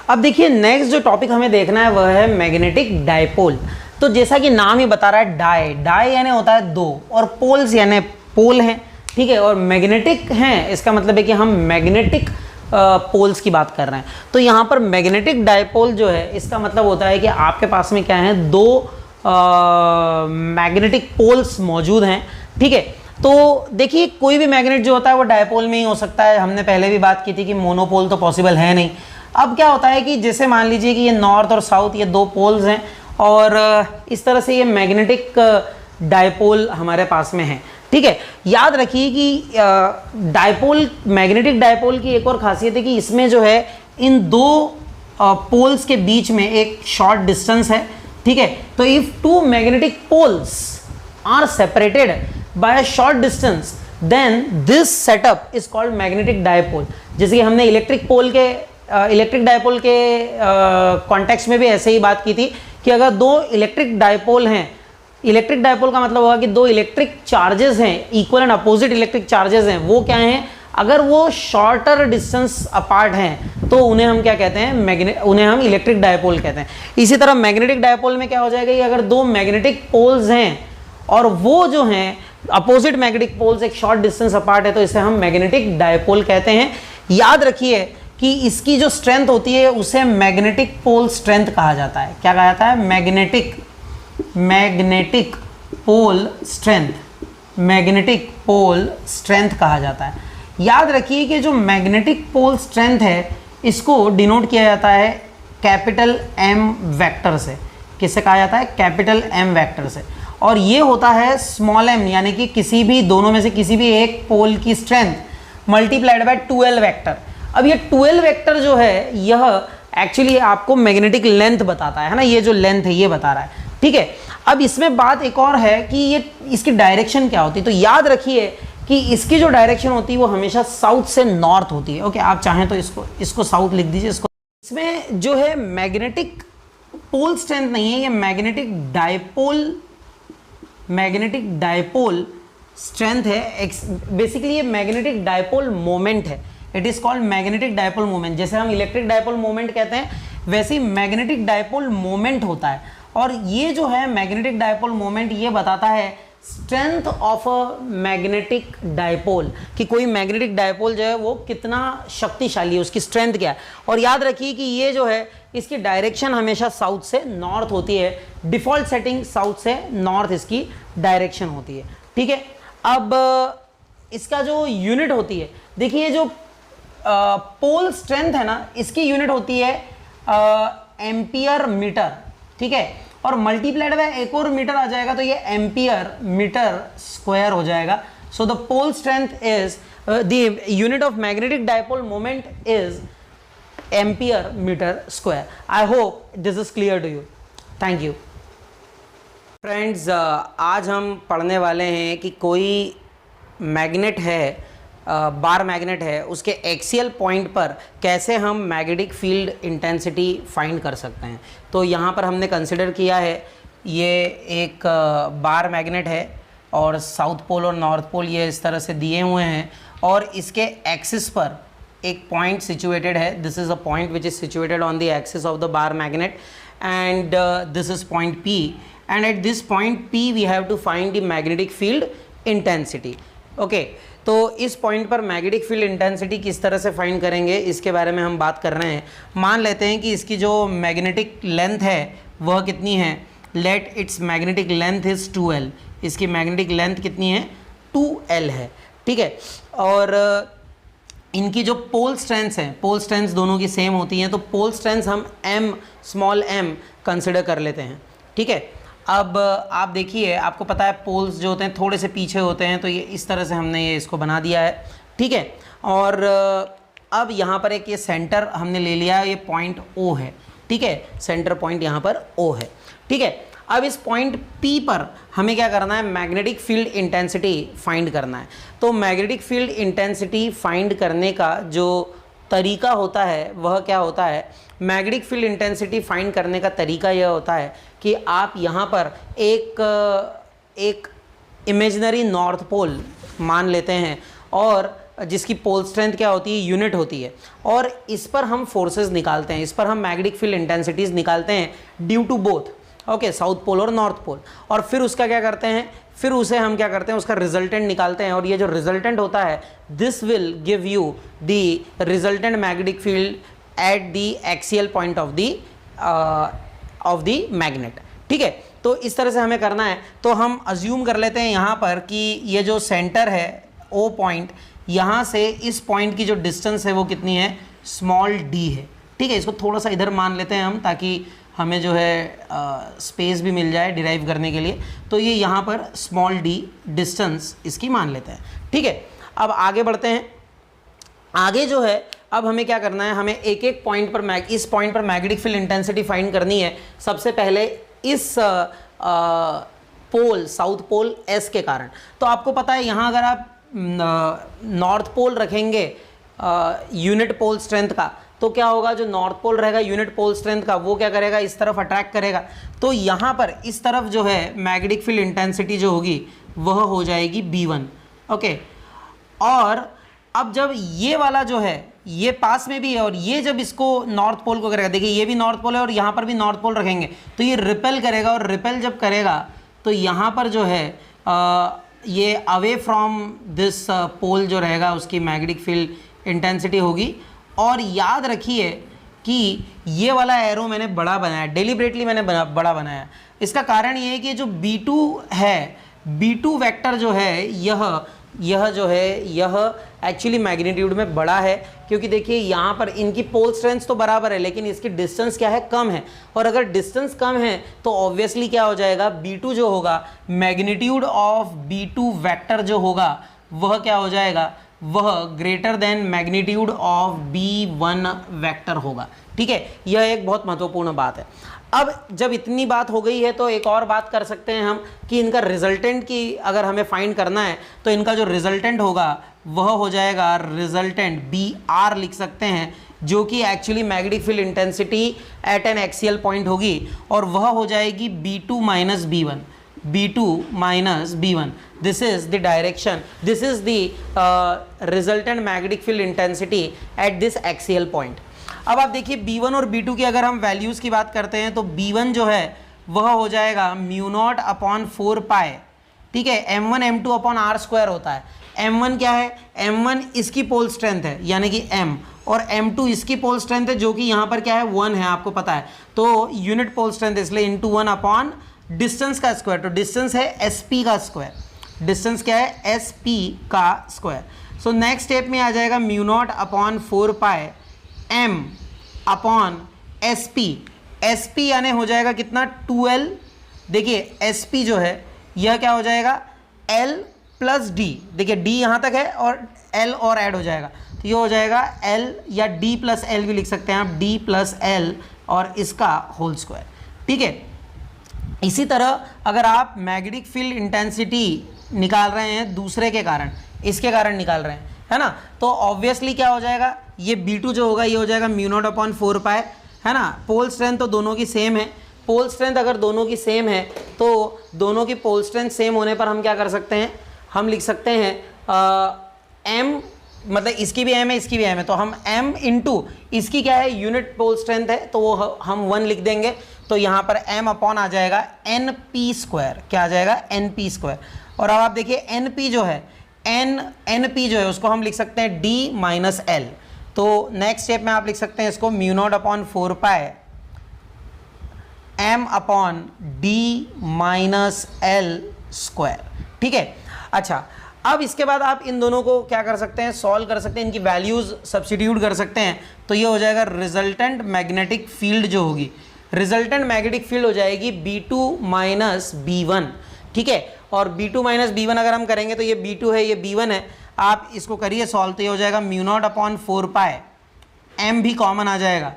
अब देखिए नेक्स्ट जो टॉपिक हमें देखना है वह है मैग्नेटिक डायपोल। तो जैसा कि नाम ही बता रहा है डाई यानी होता है दो, और पोल्स यानी पोल हैं। ठीक है, और मैग्नेटिक हैं, इसका मतलब है कि हम मैग्नेटिक पोल्स की बात कर रहे हैं। तो यहाँ पर मैग्नेटिक डायपोल जो है इसका मतलब होता है कि आपके पास में क्या है, दो मैग्नेटिक पोल्स मौजूद हैं। ठीक है, तो देखिए कोई भी मैग्नेट जो होता है वो डायपोल में ही हो सकता है। हमने पहले भी बात की थी कि मोनोपोल तो पॉसिबल है नहीं। अब क्या होता है कि जैसे मान लीजिए कि ये नॉर्थ और साउथ ये दो पोल्स हैं और इस तरह से ये मैग्नेटिक डायपोल हमारे पास में है। ठीक है, याद रखिए कि मैग्नेटिक डायपोल की एक और खासियत है कि इसमें जो है इन दो पोल्स के बीच में एक शॉर्ट डिस्टेंस है। ठीक है, तो if two magnetic poles are separated by a short distance then this setup is called magnetic dipole. जैसे कि हमने इलेक्ट्रिक डायपोल के कॉन्टेक्स्ट में भी ऐसे ही बात की थी कि अगर दो इलेक्ट्रिक डायपोल हैं, इलेक्ट्रिक डायपोल का मतलब होगा कि दो इलेक्ट्रिक चार्जेस हैं, equal and opposite electric charges हैं, वो क्या हैं, अगर वो शॉर्टर डिस्टेंस अपार्ट हैं तो उन्हें हम क्या कहते हैं, उन्हें हम इलेक्ट्रिक डायपोल कहते हैं। इसी तरह मैग्नेटिक डायपोल में क्या हो जाएगा कि अगर दो मैग्नेटिक पोल्स हैं और वो जो हैं अपोजिट मैग्नेटिक पोल्स एक शॉर्ट डिस्टेंस अपार्ट है तो इसे हम मैग्नेटिक डायपोल कहते हैं। याद रखिए कि इसकी जो स्ट्रेंथ होती है उसे मैग्नेटिक पोल स्ट्रेंथ कहा जाता है। क्या कहा जाता है? मैग्नेटिक पोल स्ट्रेंथ कहा जाता है। याद रखिए कि जो मैग्नेटिक पोल स्ट्रेंथ है इसको डिनोट किया जाता है कैपिटल एम वेक्टर से। किससे कहा जाता है? कैपिटल एम वेक्टर से। और ये होता है स्मॉल एम, यानी कि किसी भी दोनों में से किसी भी एक पोल की स्ट्रेंथ मल्टीप्लाइड बाय 12 वेक्टर। अब ये 12 वेक्टर जो है यह एक्चुअली आपको मैग्नेटिक लेंथ बताता है ना, ये जो लेंथ है ये बता रहा है। ठीक है, अब इसमें बात एक और है कि ये इसकी डायरेक्शन क्या होती है। तो याद रखिए कि इसकी जो डायरेक्शन होती है वो हमेशा साउथ से नॉर्थ होती है। ओके, आप चाहें तो इसको साउथ लिख दीजिए। इसमें जो है मैग्नेटिक पोल स्ट्रेंथ नहीं है, ये मैग्नेटिक डायपोल स्ट्रेंथ है। बेसिकली ये मैग्नेटिक डायपोल मोमेंट है। It is called magnetic dipole moment. जैसे हम इलेक्ट्रिक डायपोल मोमेंट कहते हैं वैसे ही मैग्नेटिक डायपोल मोमेंट होता है। और ये जो है मैग्नेटिक डायपोल मोमेंट ये बताता है strength of a magnetic dipole, कि कोई मैग्नेटिक डायपोल जो है वो कितना शक्तिशाली है, उसकी स्ट्रेंथ क्या है। और याद रखिए कि ये जो है इसकी डायरेक्शन हमेशा साउथ से नॉर्थ होती है। डिफॉल्ट सेटिंग साउथ से नॉर्थ इसकी डायरेक्शन होती है। ठीक है, अब इसका जो यूनिट होती है, देखिए जो पोल स्ट्रेंथ है ना इसकी यूनिट होती है एम्पियर मीटर। ठीक है, और मल्टीप्लाइड बाय एक और मीटर आ जाएगा तो ये एम्पियर मीटर स्क्वायर हो जाएगा। So the pole strength is the unit of magnetic dipole moment is ampere metre square. I hope this is clear to you. Thank you. Friends, आज हम पढ़ने वाले हैं कि कोई मैग्नेट है, बार मैग्नेट है, उसके एक्सियल पॉइंट पर कैसे हम मैग्नेटिक फील्ड इंटेंसिटी फाइंड कर सकते हैं। तो यहाँ पर हमने कंसिडर किया है ये एक बार मैग्नेट है और साउथ पोल और नॉर्थ पोल ये इस तरह से दिए हुए हैं और इसके एक्सिस पर एक पॉइंट सिचुएटेड है। This is a point which is situated on the axis of the bar magnet and this is point P, and at this point P we have to find the magnetic field intensity. Okay, तो इस point पर magnetic field intensity किस तरह से find करेंगे इसके बारे में हम बात कर रहे हैं। मान लेते हैं कि इसकी जो मैग्नेटिक लेंथ है वह कितनी है। Let its magnetic length is 2L। इसकी मैग्नेटिक लेंथ कितनी है, 2L है, ठीक है। और इनकी जो पोल स्ट्रेंथ्स हैं, पोल स्ट्रेंथ्स दोनों की सेम होती हैं, तो पोल स्ट्रेंथ्स हम m स्मॉल m कंसिडर कर लेते हैं, ठीक है। अब आप देखिए, आपको पता है पोल्स जो होते हैं थोड़े से पीछे होते हैं, तो ये इस तरह से हमने ये इसको बना दिया है, ठीक है। और अब यहाँ पर एक ये सेंटर हमने ले लिया, ये पॉइंट O है, ठीक है। सेंटर पॉइंट यहाँ पर O है, ठीक है। अब इस पॉइंट P पर हमें क्या करना है, मैग्नेटिक फील्ड इंटेंसिटी फाइंड करना है। तो मैग्नेटिक फील्ड इंटेंसिटी फाइंड करने का जो तरीका होता है वह क्या होता है, मैग्नेटिक फील्ड इंटेंसिटी फाइंड करने का तरीका यह होता है कि आप यहाँ पर एक इमेजिनरी नॉर्थ पोल मान लेते हैं और जिसकी पोल स्ट्रेंथ क्या होती है, यूनिट होती है, और इस पर हम फोर्सेस निकालते हैं, इस पर हम मैग्नेटिक फील्ड इंटेंसिटीज निकालते हैं due to both, okay, south pole और नॉर्थ पोल। और फिर उसका क्या करते हैं, फिर उसे हम क्या करते हैं, उसका रिजल्टेंट निकालते हैं, और ये जो रिजल्टेंट होता है this will give you the resultant magnetic field at the axial point of the magnet, ठीक है। तो इस तरह से हमें करना है। तो हम अज्यूम कर लेते हैं यहाँ पर कि ये जो सेंटर है O पॉइंट, यहाँ से इस पॉइंट की जो डिस्टेंस है वो कितनी है, स्मॉल d है, ठीक है। इसको थोड़ा सा इधर मान लेते हैं हम, ताकि हमें जो है स्पेस भी मिल जाए डिराइव करने के लिए। तो ये यहाँ पर स्मॉल d डिस्टेंस इसकी मान लेते हैं, ठीक है। अब आगे बढ़ते हैं। आगे जो है अब हमें क्या करना है, हमें एक एक पॉइंट पर इस पॉइंट पर मैग्नेटिक फील्ड इंटेंसिटी फाइंड करनी है। सबसे पहले इस पोल, साउथ पोल S के कारण। तो आपको पता है यहाँ अगर आप नॉर्थ पोल रखेंगे यूनिट पोल स्ट्रेंथ का, तो क्या होगा, जो नॉर्थ पोल रहेगा यूनिट पोल स्ट्रेंथ का वो क्या करेगा, इस तरफ अट्रैक्ट करेगा। तो यहाँ पर इस तरफ जो है मैग्नेटिक फील्ड इंटेंसिटी जो होगी वह हो जाएगी B1, ओके। और अब जब ये वाला जो है ये पास में भी है और ये जब इसको नॉर्थ पोल को करेगा, देखिए ये भी नॉर्थ पोल है और यहाँ पर भी नॉर्थ पोल रखेंगे, तो ये रिपेल करेगा, और रिपेल जब करेगा तो यहाँ पर जो है ये अवे फ्रॉम दिस पोल जो रहेगा उसकी मैग्नेटिक फील्ड इंटेंसिटी होगी। और याद रखिए कि ये वाला एरो मैंने बड़ा बनाया, डेलिबरेटली मैंने बड़ा बनाया। इसका कारण ये है कि जो B2 है, B2 वेक्टर जो है यह जो है यह एक्चुअली मैग्नीट्यूड में बड़ा है, क्योंकि देखिए यहाँ पर इनकी पोल स्ट्रेंथ तो बराबर है लेकिन इसकी डिस्टेंस क्या है, कम है। और अगर डिस्टेंस कम है तो ऑब्वियसली क्या हो जाएगा, B2 जो होगा, मैग्नीट्यूड ऑफ B2 वेक्टर जो होगा वह क्या हो जाएगा, वह greater than magnitude of B1 vector होगा, ठीक है। यह एक बहुत महत्वपूर्ण बात है। अब जब इतनी बात हो गई है तो एक और बात कर सकते हैं हम कि इनका रिजल्टेंट की अगर हमें फाइंड करना है तो इनका जो रिजल्टेंट होगा वह हो जाएगा रिजल्टेंट BR लिख सकते हैं, जो कि actually magnetic field intensity at an axial point होगी, और वह हो जाएगी B2 minus B1, B2 minus B1। This is the direction, this is the resultant magnetic field intensity at this axial point. अब आप देखिए B1 और B2 की अगर हम वैल्यूज़ की बात करते हैं तो B1 जो है वह हो जाएगा μ0 अपॉन 4 पाई, ठीक है। M1 M2 upon R square होता है। M1 क्या है, M1 इसकी पोल स्ट्रेंथ है यानी कि M, और M2 इसकी पोल स्ट्रेंथ है जो कि यहाँ पर क्या है 1 है, आपको पता है। तो यूनिट पोल स्ट्रेंथ इसलिए इंटू 1 अपॉन डिस्टेंस का स्क्वायर, तो डिस्टेंस है SP का स्क्वायर, डिस्टेंस क्या है SP का स्क्वायर। सो नेक्स्ट स्टेप में आ जाएगा μ0 upon 4 pi M upon SP, SP यानी हो जाएगा कितना 2L। देखिए SP जो है यह क्या हो जाएगा L प्लस D, देखिए D यहाँ तक है और L और ऐड हो जाएगा, तो ये हो जाएगा L या D प्लस L भी लिख सकते हैं आप, D प्लस L और इसका होल स्क्वायर, ठीक है। इसी तरह अगर आप मैग्नेटिक फील्ड इंटेंसिटी निकाल रहे हैं दूसरे के कारण, इसके कारण निकाल रहे हैं, है ना, तो ऑब्वियसली क्या हो जाएगा, ये B2 जो होगा ये हो जाएगा म्यू नॉट अपॉन 4 पाई, है ना। पोल स्ट्रेंथ तो दोनों की सेम है, पोल स्ट्रेंथ अगर दोनों की सेम है तो दोनों की पोल स्ट्रेंथ सेम होने पर हम क्या कर सकते हैं, हम लिख सकते हैं m, मतलब इसकी भी m है इसकी भी m है, तो हम m इंटू इसकी क्या है यूनिट पोल स्ट्रेंथ है तो वो हम 1 लिख देंगे, तो यहाँ पर m अपॉन आ जाएगा np स्क्वायर, क्या आ जाएगा np स्क्वायर। और अब आप देखिए np जो है np जो है उसको हम लिख सकते हैं d माइनस एल, तो नेक्स्ट स्टेप में आप लिख सकते हैं इसको mu naught upon 4 pi m upon d minus L square, ठीक है। अच्छा, अब इसके बाद आप इन दोनों को क्या कर सकते हैं, सॉल्व कर सकते हैं, इनकी वैल्यूज सब्स्टिट्यूट कर सकते हैं, तो ये हो जाएगा रिजल्टेंट मैग्नेटिक फील्ड जो होगी, रिजल्टेंट मैग्नेटिक फील्ड हो जाएगी B2 माइनस B1, ठीक है। और B2 माइनस B1 अगर हम करेंगे तो ये B2 है ये B1 है, आप इसको करिए सॉल्व, तो ये हो जाएगा mu not upon 4 pi, m भी कॉमन आ जाएगा,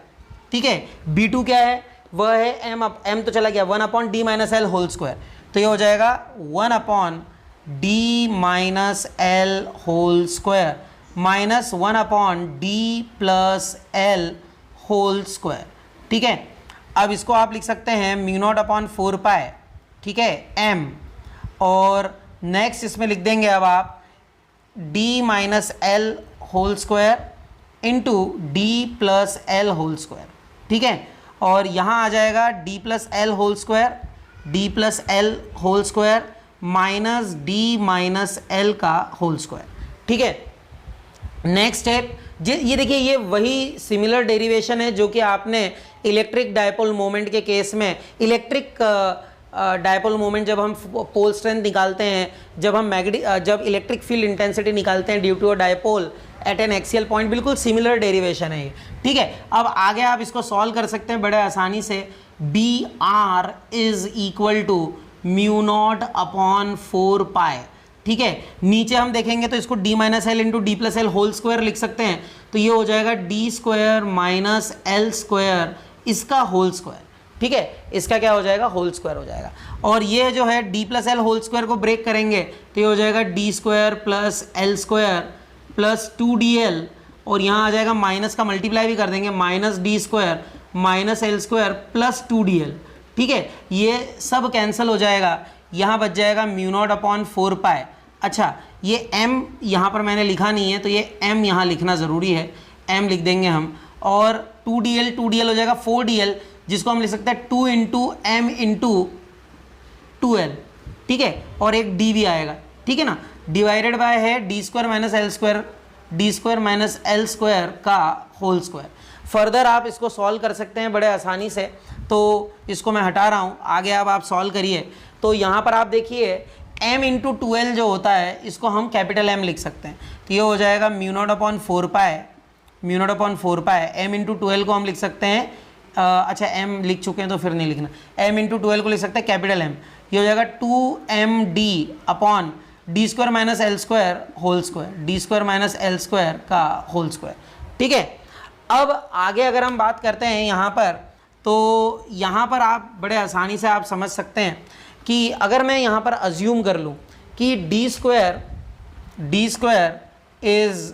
ठीक है। B2 क्या है, वह है m तो चला गया 1 upon d minus L whole square, तो ये हो जाएगा 1 upon d minus L whole square minus 1 upon d plus L whole square, ठीक है। अब इसको आप लिख सकते हैं म्यू नॉट अपॉन 4 पाई, ठीक है, m, और नेक्स्ट इसमें लिख देंगे अब आप d minus L whole square into d plus L whole square, ठीक है। और यहाँ आ जाएगा d plus L whole square, d plus L whole square minus d minus L का होल स्क्वायर, ठीक है। नेक्स्ट स्टेप, ये देखिए ये वही सिमिलर डेरिवेशन है जो कि आपने इलेक्ट्रिक डायपोल मोमेंट के केस में, इलेक्ट्रिक डायपोल मोमेंट जब हम पोल स्ट्रेंथ निकालते हैं, जब हम जब इलेक्ट्रिक फील्ड इंटेंसिटी निकालते हैं due to a dipole at an axial point, बिल्कुल सिमिलर डेरिवेशन है ये, ठीक है। अब आगे आप इसको सॉल्व कर सकते हैं बड़े आसानी से, B R is equal to mu not upon 4 pi, ठीक है। नीचे हम देखेंगे तो इसको d minus L into D plus L whole square लिख सकते हैं, तो ये हो जाएगा d square minus L square इसका होल स्क्वायर, ठीक है, इसका क्या हो जाएगा होल स्क्वायर हो जाएगा। और ये जो है d plus L whole square को ब्रेक करेंगे तो ये हो जाएगा d square plus L square plus 2dl, और यहाँ आ जाएगा माइनस का मल्टीप्लाई भी कर देंगे, minus d square minus L square plus 2dl, ठीक है। ये सब कैंसिल हो जाएगा, यहाँ बच जाएगा म्यू नॉट अपॉन 4 पाई। अच्छा, ये m यहाँ पर मैंने लिखा नहीं है तो ये m यहाँ लिखना ज़रूरी है, m लिख देंगे हम, और 2dl हो जाएगा 4dl, जिसको हम लिख सकते हैं 2 इंटू एम इंटू 2l, ठीक है, और एक d भी आएगा, ठीक है ना, डिवाइडेड बाय है d square minus L square, d square minus L square का होल स्क्वायर। फर्दर आप इसको सॉल्व कर सकते हैं बड़े आसानी से, तो इसको मैं हटा रहा हूँ, आगे अब आप सॉल्व करिए। तो यहाँ पर आप देखिए m इंटू 2l जो होता है इसको हम कैपिटल M लिख सकते हैं, तो ये हो जाएगा mu not upon 4 pi, mu naught upon 4 pi, m into 2l को हम लिख सकते हैं, अच्छा m लिख चुके हैं तो फिर नहीं लिखना, m इंटू 2l को लिख सकते हैं कैपिटल M, ये हो जाएगा 2md upon D square minus L square whole square, D square minus L square का होल स्क्वायर, ठीक है। अब आगे अगर हम बात करते हैं यहाँ पर, तो यहाँ पर आप बड़े आसानी से आप समझ सकते हैं कि अगर मैं यहाँ पर अज्यूम कर लूँ कि D square is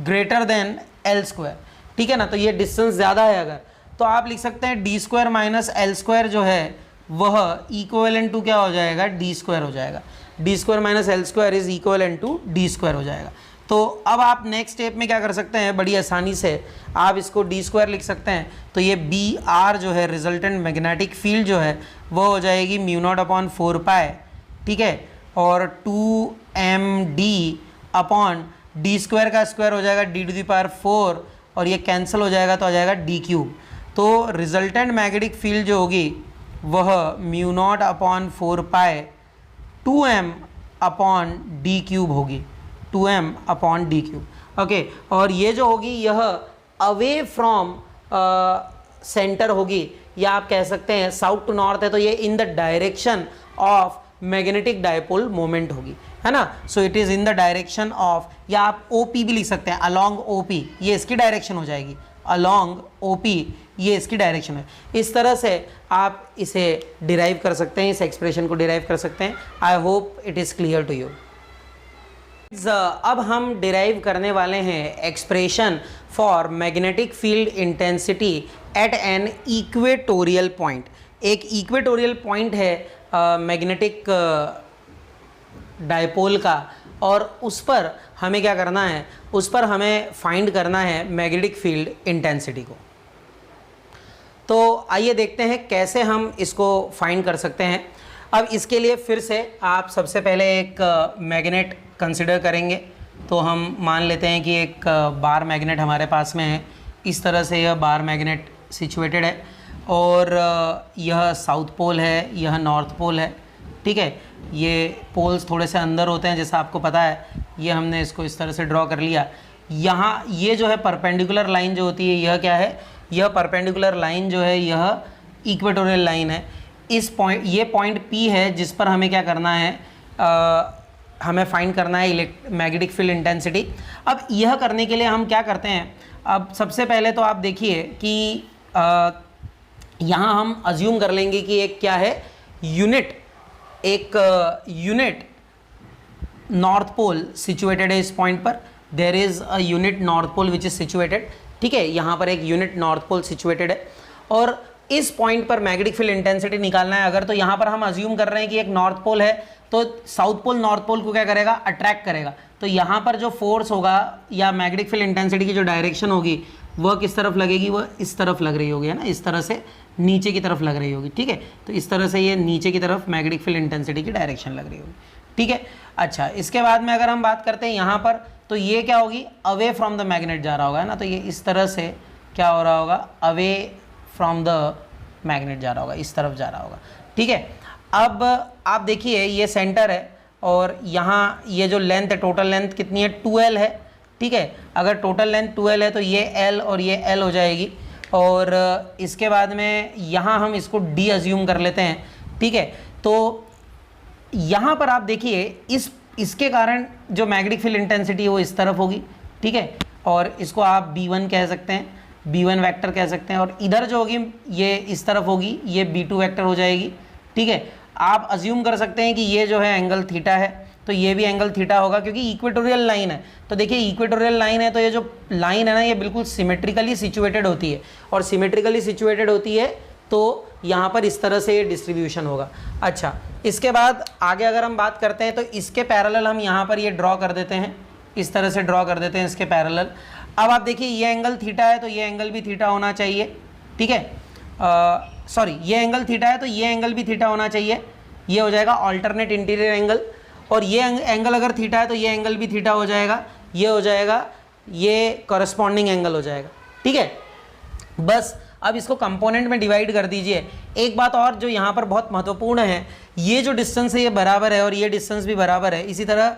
greater than L square, ठीक है ना, तो ये डिस्टेंस ज़्यादा है अगर, तो आप लिख सकते हैं D square minus L square जो है वह इक्वलेंट टू क्या हो जाएगा, डी स्क्वायर हो जाएगा, D square minus L square is equivalent to D square हो जाएगा। तो अब आप नेक्स्ट स्टेप में क्या कर सकते हैं, बड़ी आसानी से आप इसको डी स्क्वायर लिख सकते हैं, तो ये बी आर जो है रिजल्टेंट मैग्नेटिक फील्ड जो है वो हो जाएगी म्यू नॉट अपॉन 4 पाई, ठीक है, और 2md अपॉन डी स्क्वायर का स्क्वायर हो जाएगा d टू द पावर 4, और ये कैंसिल हो जाएगा तो आ जाएगा d क्यूब। तो रिजल्टेंट मैग्नेटिक फील्ड जो होगी वह म्यू नॉट अपॉन 4 पाई 2m अपॉन डी क्यूब होगी, 2m upon D cube, okay. और ये जो होगी यह अवे फ्रॉम सेंटर होगी, या आप कह सकते हैं साउथ टू नॉर्थ है तो ये in the direction of magnetic dipole moment होगी, है ना। So it is in the direction of, या आप OP भी लिख सकते हैं, अलोंग OP, ये इसकी डायरेक्शन हो जाएगी, अलोंग OP ये इसकी डायरेक्शन है। इस तरह से आप इसे डिराइव कर सकते हैं, इस एक्सप्रेशन को डिराइव कर सकते हैं। I hope it is clear to you. अब हम डिराइव करने वाले हैं expression for magnetic field intensity at an equatorial point. एक इक्वेटोरियल पॉइंट है मैग्नेटिक डायपोल का, और उस पर हमें क्या करना है, उस पर हमें फाइंड करना है मैग्नेटिक फील्ड इंटेंसिटी को। तो आइए देखते हैं कैसे हम इसको फाइंड कर सकते हैं। अब इसके लिए फिर से आप सबसे पहले एक मैग्नेट कंसिडर करेंगे। तो हम मान लेते हैं कि एक बार मैग्नेट हमारे पास में है। इस तरह से यह बार मैग्नेट सिचुएटेड है, और यह साउथ पोल है, यह नॉर्थ पोल है। ठीक है, ये पोल्स थोड़े से अंदर होते हैं जैसा आपको पता है। ये हमने इसको इस तरह से ड्रॉ कर लिया। यहाँ ये जो है परपेंडिकुलर लाइन जो होती है, यह क्या है, यह परपेंडिकुलर लाइन जो है यह इक्वेटोरियल लाइन है। इस पॉइंट, ये पॉइंट P है जिस पर हमें क्या करना है, हमें फाइंड करना है मैग्नेटिक फील्ड इंटेंसिटी। अब यह करने के लिए हम क्या करते हैं, अब सबसे पहले तो आप देखिए कि यहाँ हम अज्यूम कर लेंगे कि एक क्या है, यूनिट नॉर्थ पोल सिचुएटेड है। इस पॉइंट पर there is a unit north pole which is situated. ठीक है, यहाँ पर एक यूनिट नॉर्थ पोल सिचुएटेड है, और इस पॉइंट पर मैग्नेटिक फील्ड इंटेंसिटी निकालना है। अगर तो यहाँ पर हम अज्यूम कर रहे हैं कि एक नॉर्थ पोल है, तो साउथ पोल नॉर्थ पोल को क्या करेगा, अट्रैक्ट करेगा। तो यहाँ पर जो फोर्स होगा या मैग्नेटिक फील्ड इंटेंसिटी की जो डायरेक्शन होगी वह किस तरफ लगेगी, वह इस तरफ लग रही होगी, है ना, इस तरह से नीचे की तरफ लग रही होगी। ठीक है, तो इस तरह से ये नीचे की तरफ मैग्नेटिक फील्ड इंटेंसिटी की डायरेक्शन लग रही होगी। ठीक है, अच्छा, इसके बाद में अगर हम बात करते हैं यहाँ पर, तो ये क्या होगी, अवे फ्रॉम द मैग्नेट जा रहा होगा, है ना। तो ये इस तरह से क्या हो रहा होगा, अवे फ्रॉम द मैग्नेट जा रहा होगा, इस तरफ जा रहा होगा। ठीक है, अब आप देखिए ये सेंटर है, और यहाँ ये जो लेंथ है, टोटल लेंथ कितनी है, 2L है। ठीक है, अगर टोटल लेंथ 2L है तो ये L और ये L हो जाएगी, और इसके बाद में यहाँ हम इसको D अज्यूम कर लेते हैं। ठीक है, तो यहाँ पर आप देखिए इसके कारण जो मैग्नेटिक फील्ड इंटेंसिटी है वो इस तरफ होगी। ठीक है, और इसको आप B1 कह सकते हैं, B1 वेक्टर कह सकते हैं, और इधर जो होगी ये इस तरफ होगी, ये B2 वेक्टर हो जाएगी। ठीक है, आप अज्यूम कर सकते हैं कि ये जो है एंगल थीटा है, तो ये भी एंगल थीटा होगा क्योंकि इक्वेटोरियल लाइन है। तो देखिए इक्वेटोरियल लाइन है, तो ये जो लाइन है ना, ये बिल्कुल सिमेट्रिकली सिचुएटेड होती है, और सिमेट्रिकली सिचुएटेड होती है तो यहाँ पर इस तरह से ये डिस्ट्रीब्यूशन होगा। अच्छा, इसके बाद आगे अगर हम बात करते हैं तो इसके पैरेलल हम यहाँ पर ये ड्रॉ कर देते हैं, इस तरह से ड्रॉ कर देते हैं इसके पैरेलल। अब आप देखिए ये एंगल थीटा है, तो ये एंगल भी थीटा होना चाहिए। ठीक है, सॉरी, ये एंगल थीटा है तो ये एंगल भी थीटा होना चाहिए। ये हो जाएगा ऑल्टरनेट इंटीरियर एंगल, और ये एंगल अगर थीटा है तो ये एंगल भी थीटा हो जाएगा। ये हो जाएगा, ये कॉरस्पॉन्डिंग एंगल हो जाएगा। ठीक है, बस अब इसको कंपोनेंट में डिवाइड कर दीजिए। एक बात और जो यहाँ पर बहुत महत्वपूर्ण है, ये जो डिस्टेंस है ये बराबर है, और ये डिस्टेंस भी बराबर है। इसी तरह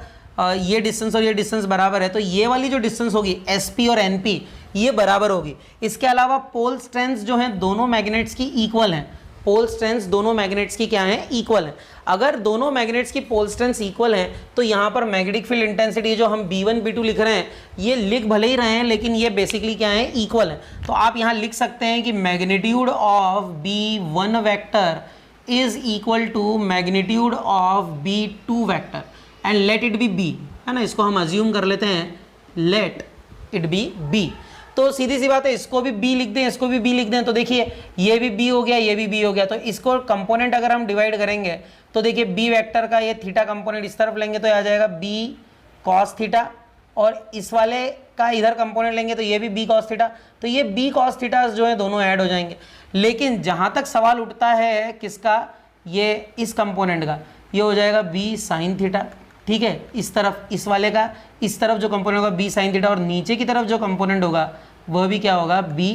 ये डिस्टेंस और ये डिस्टेंस बराबर है, तो ये वाली जो डिस्टेंस होगी SP और NP ये बराबर होगी। इसके अलावा पोल स्ट्रेंथ जो हैं दोनों मैग्नेट्स की इक्वल हैं। पोल स्ट्रेंथ दोनों मैग्नेट्स की क्या है, इक्वल है। अगर दोनों मैग्नेट्स की पोल स्ट्रेंथ इक्वल हैं तो यहाँ पर मैग्नेटिक फील्ड इंटेंसिटी जो हम B1 B2 लिख रहे हैं, ये लिख भले ही रहे हैं लेकिन ये बेसिकली क्या है, इक्वल है। तो आप यहाँ लिख सकते हैं कि magnitude of B1 vector is equal to magnitude of B2 vector and let it be B, है ना। इसको हम अज्यूम कर लेते हैं, लेट इट बी B। तो सीधी सी बात है, इसको भी B लिख दें, इसको भी B लिख दें, तो देखिए ये भी B हो गया, ये भी B हो गया। तो इसको कंपोनेंट अगर हम डिवाइड करेंगे तो देखिए B वेक्टर का ये थीटा कंपोनेंट इस तरफ लेंगे तो आ जाएगा B cos थीटा, और इस वाले का इधर कंपोनेंट लेंगे तो ये भी B cos थीटा। तो ये B cos थीटा जो है दोनों ऐड हो जाएंगे। लेकिन जहाँ तक सवाल उठता है किसका, ये इस कंपोनेंट का, ये हो जाएगा B sin थीटा। ठीक है, इस तरफ इस वाले का, इस तरफ जो कंपोनेंट होगा B sin थीटा, और नीचे की तरफ जो कंपोनेंट होगा वह भी क्या होगा, B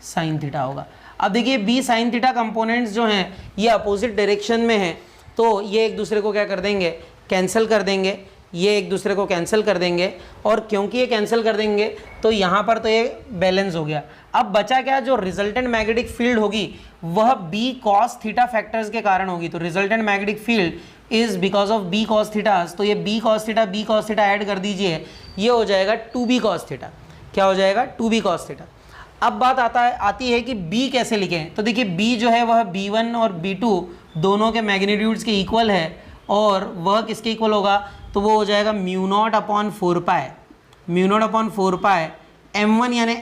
sin थीटा होगा। अब देखिए B sin थीटा कंपोनेंट्स जो हैं ये अपोजिट डायरेक्शन में हैं, तो ये एक दूसरे को क्या कर देंगे, कैंसिल कर देंगे। ये एक दूसरे को कैंसिल कर देंगे, और क्योंकि ये कैंसिल कर देंगे तो यहाँ पर तो ये बैलेंस हो गया। अब बचा क्या, जो रिजल्टेंट मैग्नेटिक फील्ड होगी वह B cos थीटा फैक्टर्स के कारण होगी। तो resultant magnetic field is because of B cos theta, तो ये B cos थीटा ऐड कर दीजिए, ये हो जाएगा 2B cos थीटा। क्या हो जाएगा, 2B cos थीटा। अब बात आती है कि B कैसे लिखें। तो देखिए B जो है वह B1 और B2 दोनों के मैग्नीट्यूड्स के इक्वल है, और वह किसके इक्वल होगा, तो वो हो जाएगा mu not upon 4 pi m1 यानी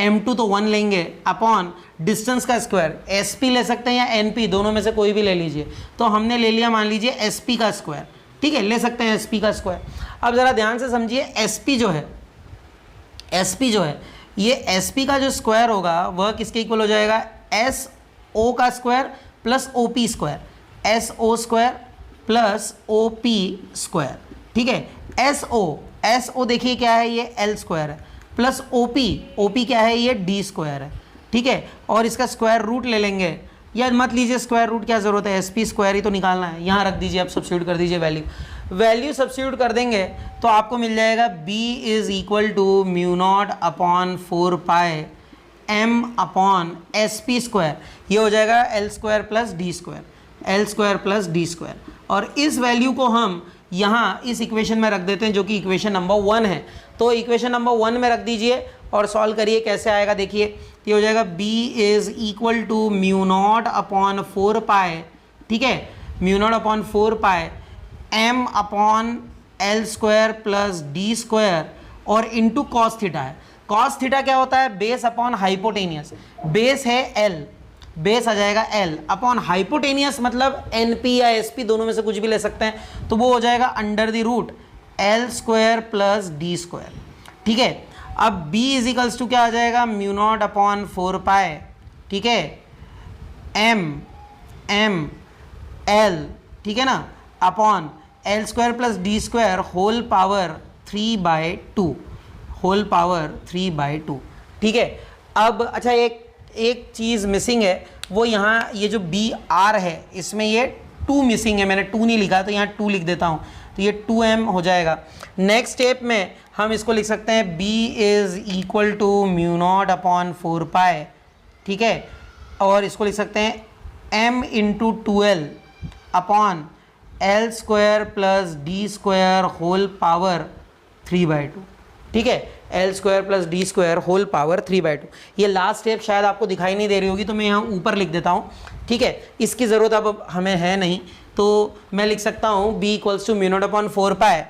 m2 तो 1 लेंगे अपॉन डिस्टेंस का स्क्वायर, SP ले सकते हैं या NP, दोनों में से कोई भी ले लीजिए। तो हमने ले लिया मान लीजिए SP का स्क्वायर, ठीक है, ले सकते हैं SP का स्क्वायर। अब ज़रा ध्यान से समझिए, SP जो है ये SP का जो स्क्वायर होगा वह किसके इक्वल हो जाएगा, SO का square plus OP square, SO square plus OP square, ठीक है। SO देखिए क्या है, ये L स्क्वायर है, प्लस OP क्या है, ये D स्क्वायर है, ठीक है। और इसका स्क्वायर रूट ले लेंगे, या मत लीजिए स्क्वायर रूट, क्या ज़रूरत है, SP स्क्वायर ही तो निकालना है, यहाँ रख दीजिए, आप सब्स्टिट्यूट कर दीजिए वैल्यू सब्स्टिट्यूट कर देंगे तो आपको मिल जाएगा B is equal to mu not upon 4 pi m upon SP square, ये हो जाएगा L square plus D square, और इस वैल्यू को हम यहाँ इस इक्वेशन में रख देते हैं जो कि इक्वेशन नंबर 1 है। तो इक्वेशन नंबर 1 में रख दीजिए और सॉल्व करिए, कैसे आएगा देखिए, ये हो जाएगा B is equal to mu not upon 4 pi, ठीक है, mu not upon 4 pi m upon L square plus D square और इंटू कॉस थीटा है। कॉस थीटा क्या होता है, बेस अपॉन हाइपोटेनियस, बेस है L, बेस आ जाएगा L अपॉन हाइपोटेनियस मतलब NP या SP, दोनों में से कुछ भी ले सकते हैं, तो वो हो जाएगा under the root L square plus D square, ठीक है। अब B इज इक्वल्स टू क्या आ जाएगा, म्यू नॉट अपॉन 4 पाई, ठीक है, m L, ठीक है ना, upon L square plus D square whole power 3/2, ठीक है। अब अच्छा एक चीज़ मिसिंग है, वो यहाँ ये जो BR है इसमें ये 2 मिसिंग है, मैंने 2 नहीं लिखा तो यहाँ 2 लिख देता हूँ, तो ये 2m हो जाएगा। नेक्स्ट स्टेप में हम इसको लिख सकते हैं B is equal to mu not upon 4 pi, ठीक है, और इसको लिख सकते हैं m into 2L upon L square plus D square whole power 3/2, ठीक है, L square plus D square whole power 3/2। ये लास्ट स्टेप शायद आपको दिखाई नहीं दे रही होगी तो मैं यहाँ ऊपर लिख देता हूँ, ठीक है, इसकी ज़रूरत अब हमें है नहीं, तो मैं लिख सकता हूँ B equals to mu not upon 4 pi,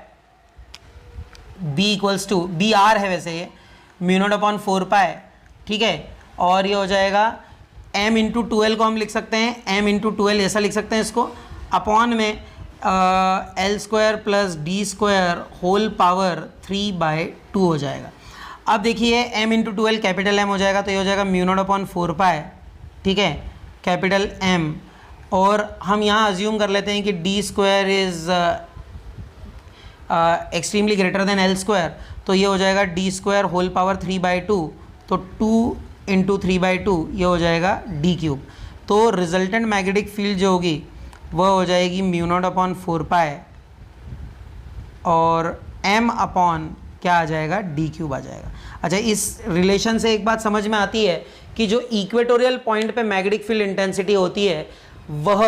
B equals to BR है वैसे ये, म्यू नॉट अपॉन 4 पाई, ठीक है, और ये हो जाएगा m इंटू 2L को हम लिख सकते हैं, m इंटू 2L ऐसा लिख सकते हैं इसको, अपॉन में L square plus D square whole power 3/2 हो जाएगा। अब देखिए m into 2L capital M हो जाएगा, तो ये हो जाएगा म्यू नॉट अपॉन 4 पाई, ठीक है, कैपिटल M, और हम यहाँ अज्यूम कर लेते हैं कि D square is extremely greater than L square, तो ये हो जाएगा D स्क्वायर होल पावर 3/2, तो 2 इंटू 3/2 ये हो जाएगा D क्यूब। तो रिजल्टेंट मैग्नेटिक फील्ड जो होगी वह हो जाएगी म्यू नॉट अपॉन 4 पाई और m अपॉन क्या आ जाएगा, D क्यूब आ जाएगा। अच्छा, इस रिलेशन से एक बात समझ में आती है कि जो इक्वेटोरियल पॉइंट पे मैग्नेटिक फील्ड इंटेंसिटी होती है वह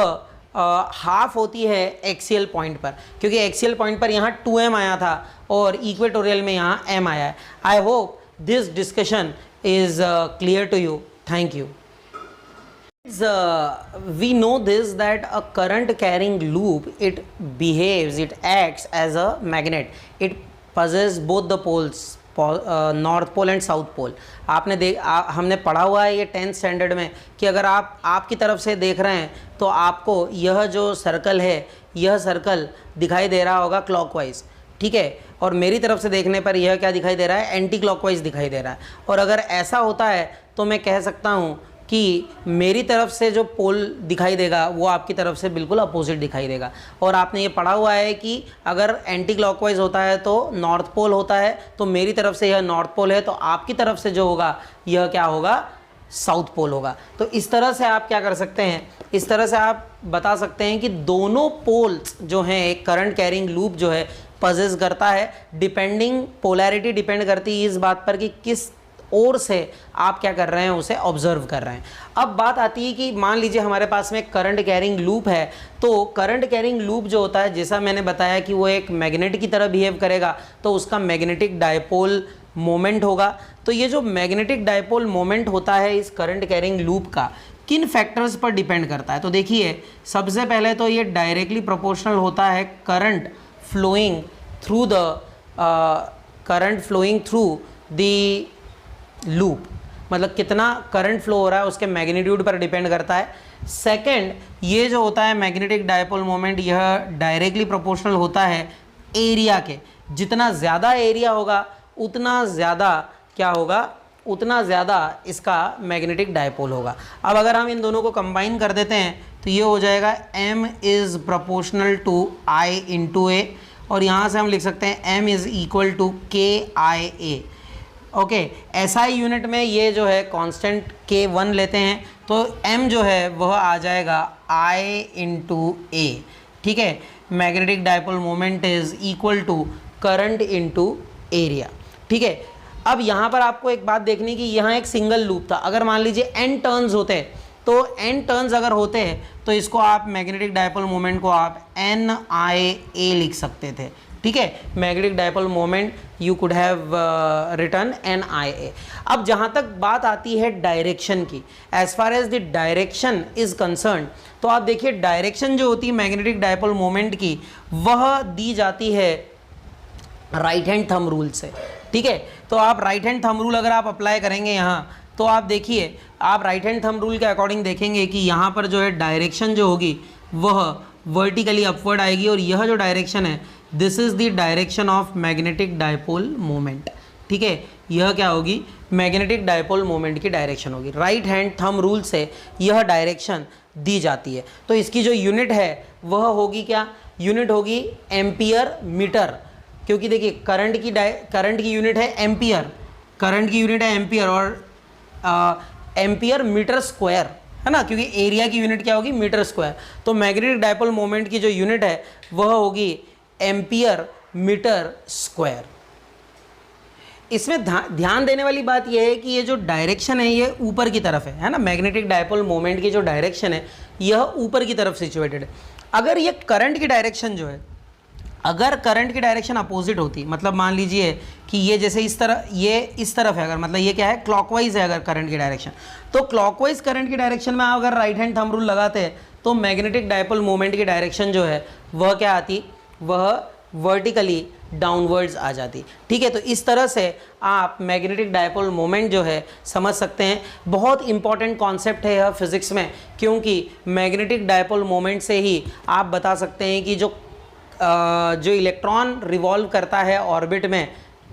हाफ होती है एक्सियल पॉइंट पर, क्योंकि एक्सियल पॉइंट पर यहाँ 2m आया था और इक्वेटोरियल में यहाँ m आया है। I hope this discussion is clear to you. Thank you. We know this that a current carrying loop, it behaves, it acts as a magnet. It possesses both the poles, north pole and south pole. आपने हमने पढ़ा हुआ है ये 10th standard में कि अगर आप आपकी तरफ से देख रहे हैं तो आपको यह जो सर्कल है, यह सर्कल दिखाई दे रहा होगा क्लॉकवाइज, ठीक है, और मेरी तरफ से देखने पर यह क्या दिखाई दे रहा है, एंटी क्लॉकवाइज दिखाई दे रहा है। और अगर ऐसा होता है तो मैं कह सकता हूँ कि मेरी तरफ से जो पोल दिखाई देगा वो आपकी तरफ से बिल्कुल अपोजिट दिखाई देगा। और आपने ये पढ़ा हुआ है कि अगर एंटी क्लॉकवाइज होता है तो नॉर्थ पोल होता है, तो मेरी तरफ से यह नॉर्थ पोल है, तो आपकी तरफ से जो होगा यह क्या होगा, साउथ पोल होगा। तो इस तरह से आप क्या कर सकते हैं, इस तरह से आप बता सकते हैं कि दोनों पोल्स जो हैं, एक करंट कैरिंग लूप जो है पजेस करता है, डिपेंडिंग पोलैरिटी डिपेंड करती है इस बात पर कि किस और से आप क्या कर रहे हैं, उसे ऑब्जर्व कर रहे हैं। अब बात आती है कि मान लीजिए हमारे पास में करंट कैरिंग लूप है, तो करंट कैरिंग लूप जो होता है, जैसा मैंने बताया कि वो एक मैग्नेट की तरह बिहेव करेगा, तो उसका मैग्नेटिक डायपोल मोमेंट होगा। तो तो ये जो मैग्नेटिक डायपोल मोमेंट होता है इस करंट कैरिंग लूप का किन फैक्टर्स पर डिपेंड करता है। तो देखिए सबसे पहले तो ये डायरेक्टली प्रोपोर्शनल होता है current flowing through the loop, मतलब कितना करंट फ्लो हो रहा है उसके मैग्नीट्यूड पर डिपेंड करता है। सेकंड, ये जो होता है मैग्नेटिक डायपोल मोमेंट यह डायरेक्टली प्रोपोर्शनल होता है एरिया के। जितना ज़्यादा एरिया होगा उतना ज़्यादा क्या होगा, उतना ज़्यादा इसका मैग्नेटिक डायपोल होगा। अब अगर हम इन दोनों को कंबाइन कर देते हैं तो ये हो जाएगा m is proportional to I into A, और यहाँ से हम लिख सकते हैं m is equal to KIA। Okay, SI unit में ये जो है कांस्टेंट K1 लेते हैं तो m जो है वह आ जाएगा I इंटू ए। ठीक है, magnetic dipole moment is equal to current into area. ठीक है, अब यहाँ पर आपको एक बात देखनी कि यहाँ एक सिंगल लूप था, अगर मान लीजिए n टर्न्स होते हैं तो n टर्न्स अगर होते हैं तो इसको आप मैग्नेटिक डायपोल मोमेंट को आप NIA लिख सकते थे। ठीक है, magnetic dipole moment you could have written NIA। अब जहाँ तक बात आती है डायरेक्शन की, as far as the direction is concerned, तो आप देखिए डायरेक्शन जो होती है मैग्नेटिक डायपोल मोमेंट की वह दी जाती है राइट हैंड थंब रूल से। ठीक है, तो आप राइट हैंड थंब रूल अगर आप अप्लाई करेंगे यहाँ, तो आप देखिए आप राइट हैंड थंब रूल के अकॉर्डिंग देखेंगे कि यहाँ पर जो है डायरेक्शन जो होगी वह वर्टिकली अपवर्ड आएगी, और यह जो डायरेक्शन है this is the direction of magnetic dipole moment. ठीक है, यह क्या होगी, मैग्नेटिक डायपोल मोमेंट की डायरेक्शन होगी। राइट हैंड थंब रूल से यह डायरेक्शन दी जाती है। तो इसकी जो यूनिट है वह होगी क्या, यूनिट होगी एम्पियर मीटर, क्योंकि देखिए करंट की यूनिट है एम्पियर, करंट की यूनिट है एम्पियर, और एम्पियर मीटर स्क्वायर है ना, क्योंकि एरिया की यूनिट क्या होगी, मीटर स्क्वायर। तो मैग्नेटिक डायपोल मोमेंट की जो यूनिट है वह होगी एम्पियर मीटर स्क्वायर। इसमें ध्यान देने वाली बात यह है कि ये जो डायरेक्शन है ये ऊपर की तरफ है ना, मैग्नेटिक डायपोल मोमेंट की जो डायरेक्शन है यह ऊपर की तरफ सिचुएटेड है। अगर ये करंट की डायरेक्शन जो है, अगर करंट की डायरेक्शन अपोजिट होती, मतलब मान लीजिए कि ये जैसे इस तरह, ये इस तरफ है, अगर मतलब ये क्या है क्लॉकवाइज है अगर करंट की डायरेक्शन, तो क्लॉकवाइज करंट की डायरेक्शन में आप अगर राइट हैंड थंब रूल लगाते हैं तो मैग्नेटिक डायपोल मोमेंट की डायरेक्शन जो है वह क्या आती, वह वर्टिकली डाउनवर्ड्स आ जाती। ठीक है, तो इस तरह से आप मैग्नेटिक डायपोल मोमेंट जो है समझ सकते हैं। बहुत इंपॉर्टेंट कॉन्सेप्ट है यह फिजिक्स में, क्योंकि मैग्नेटिक डायपोल मोमेंट से ही आप बता सकते हैं कि जो इलेक्ट्रॉन रिवॉल्व करता है ऑर्बिट में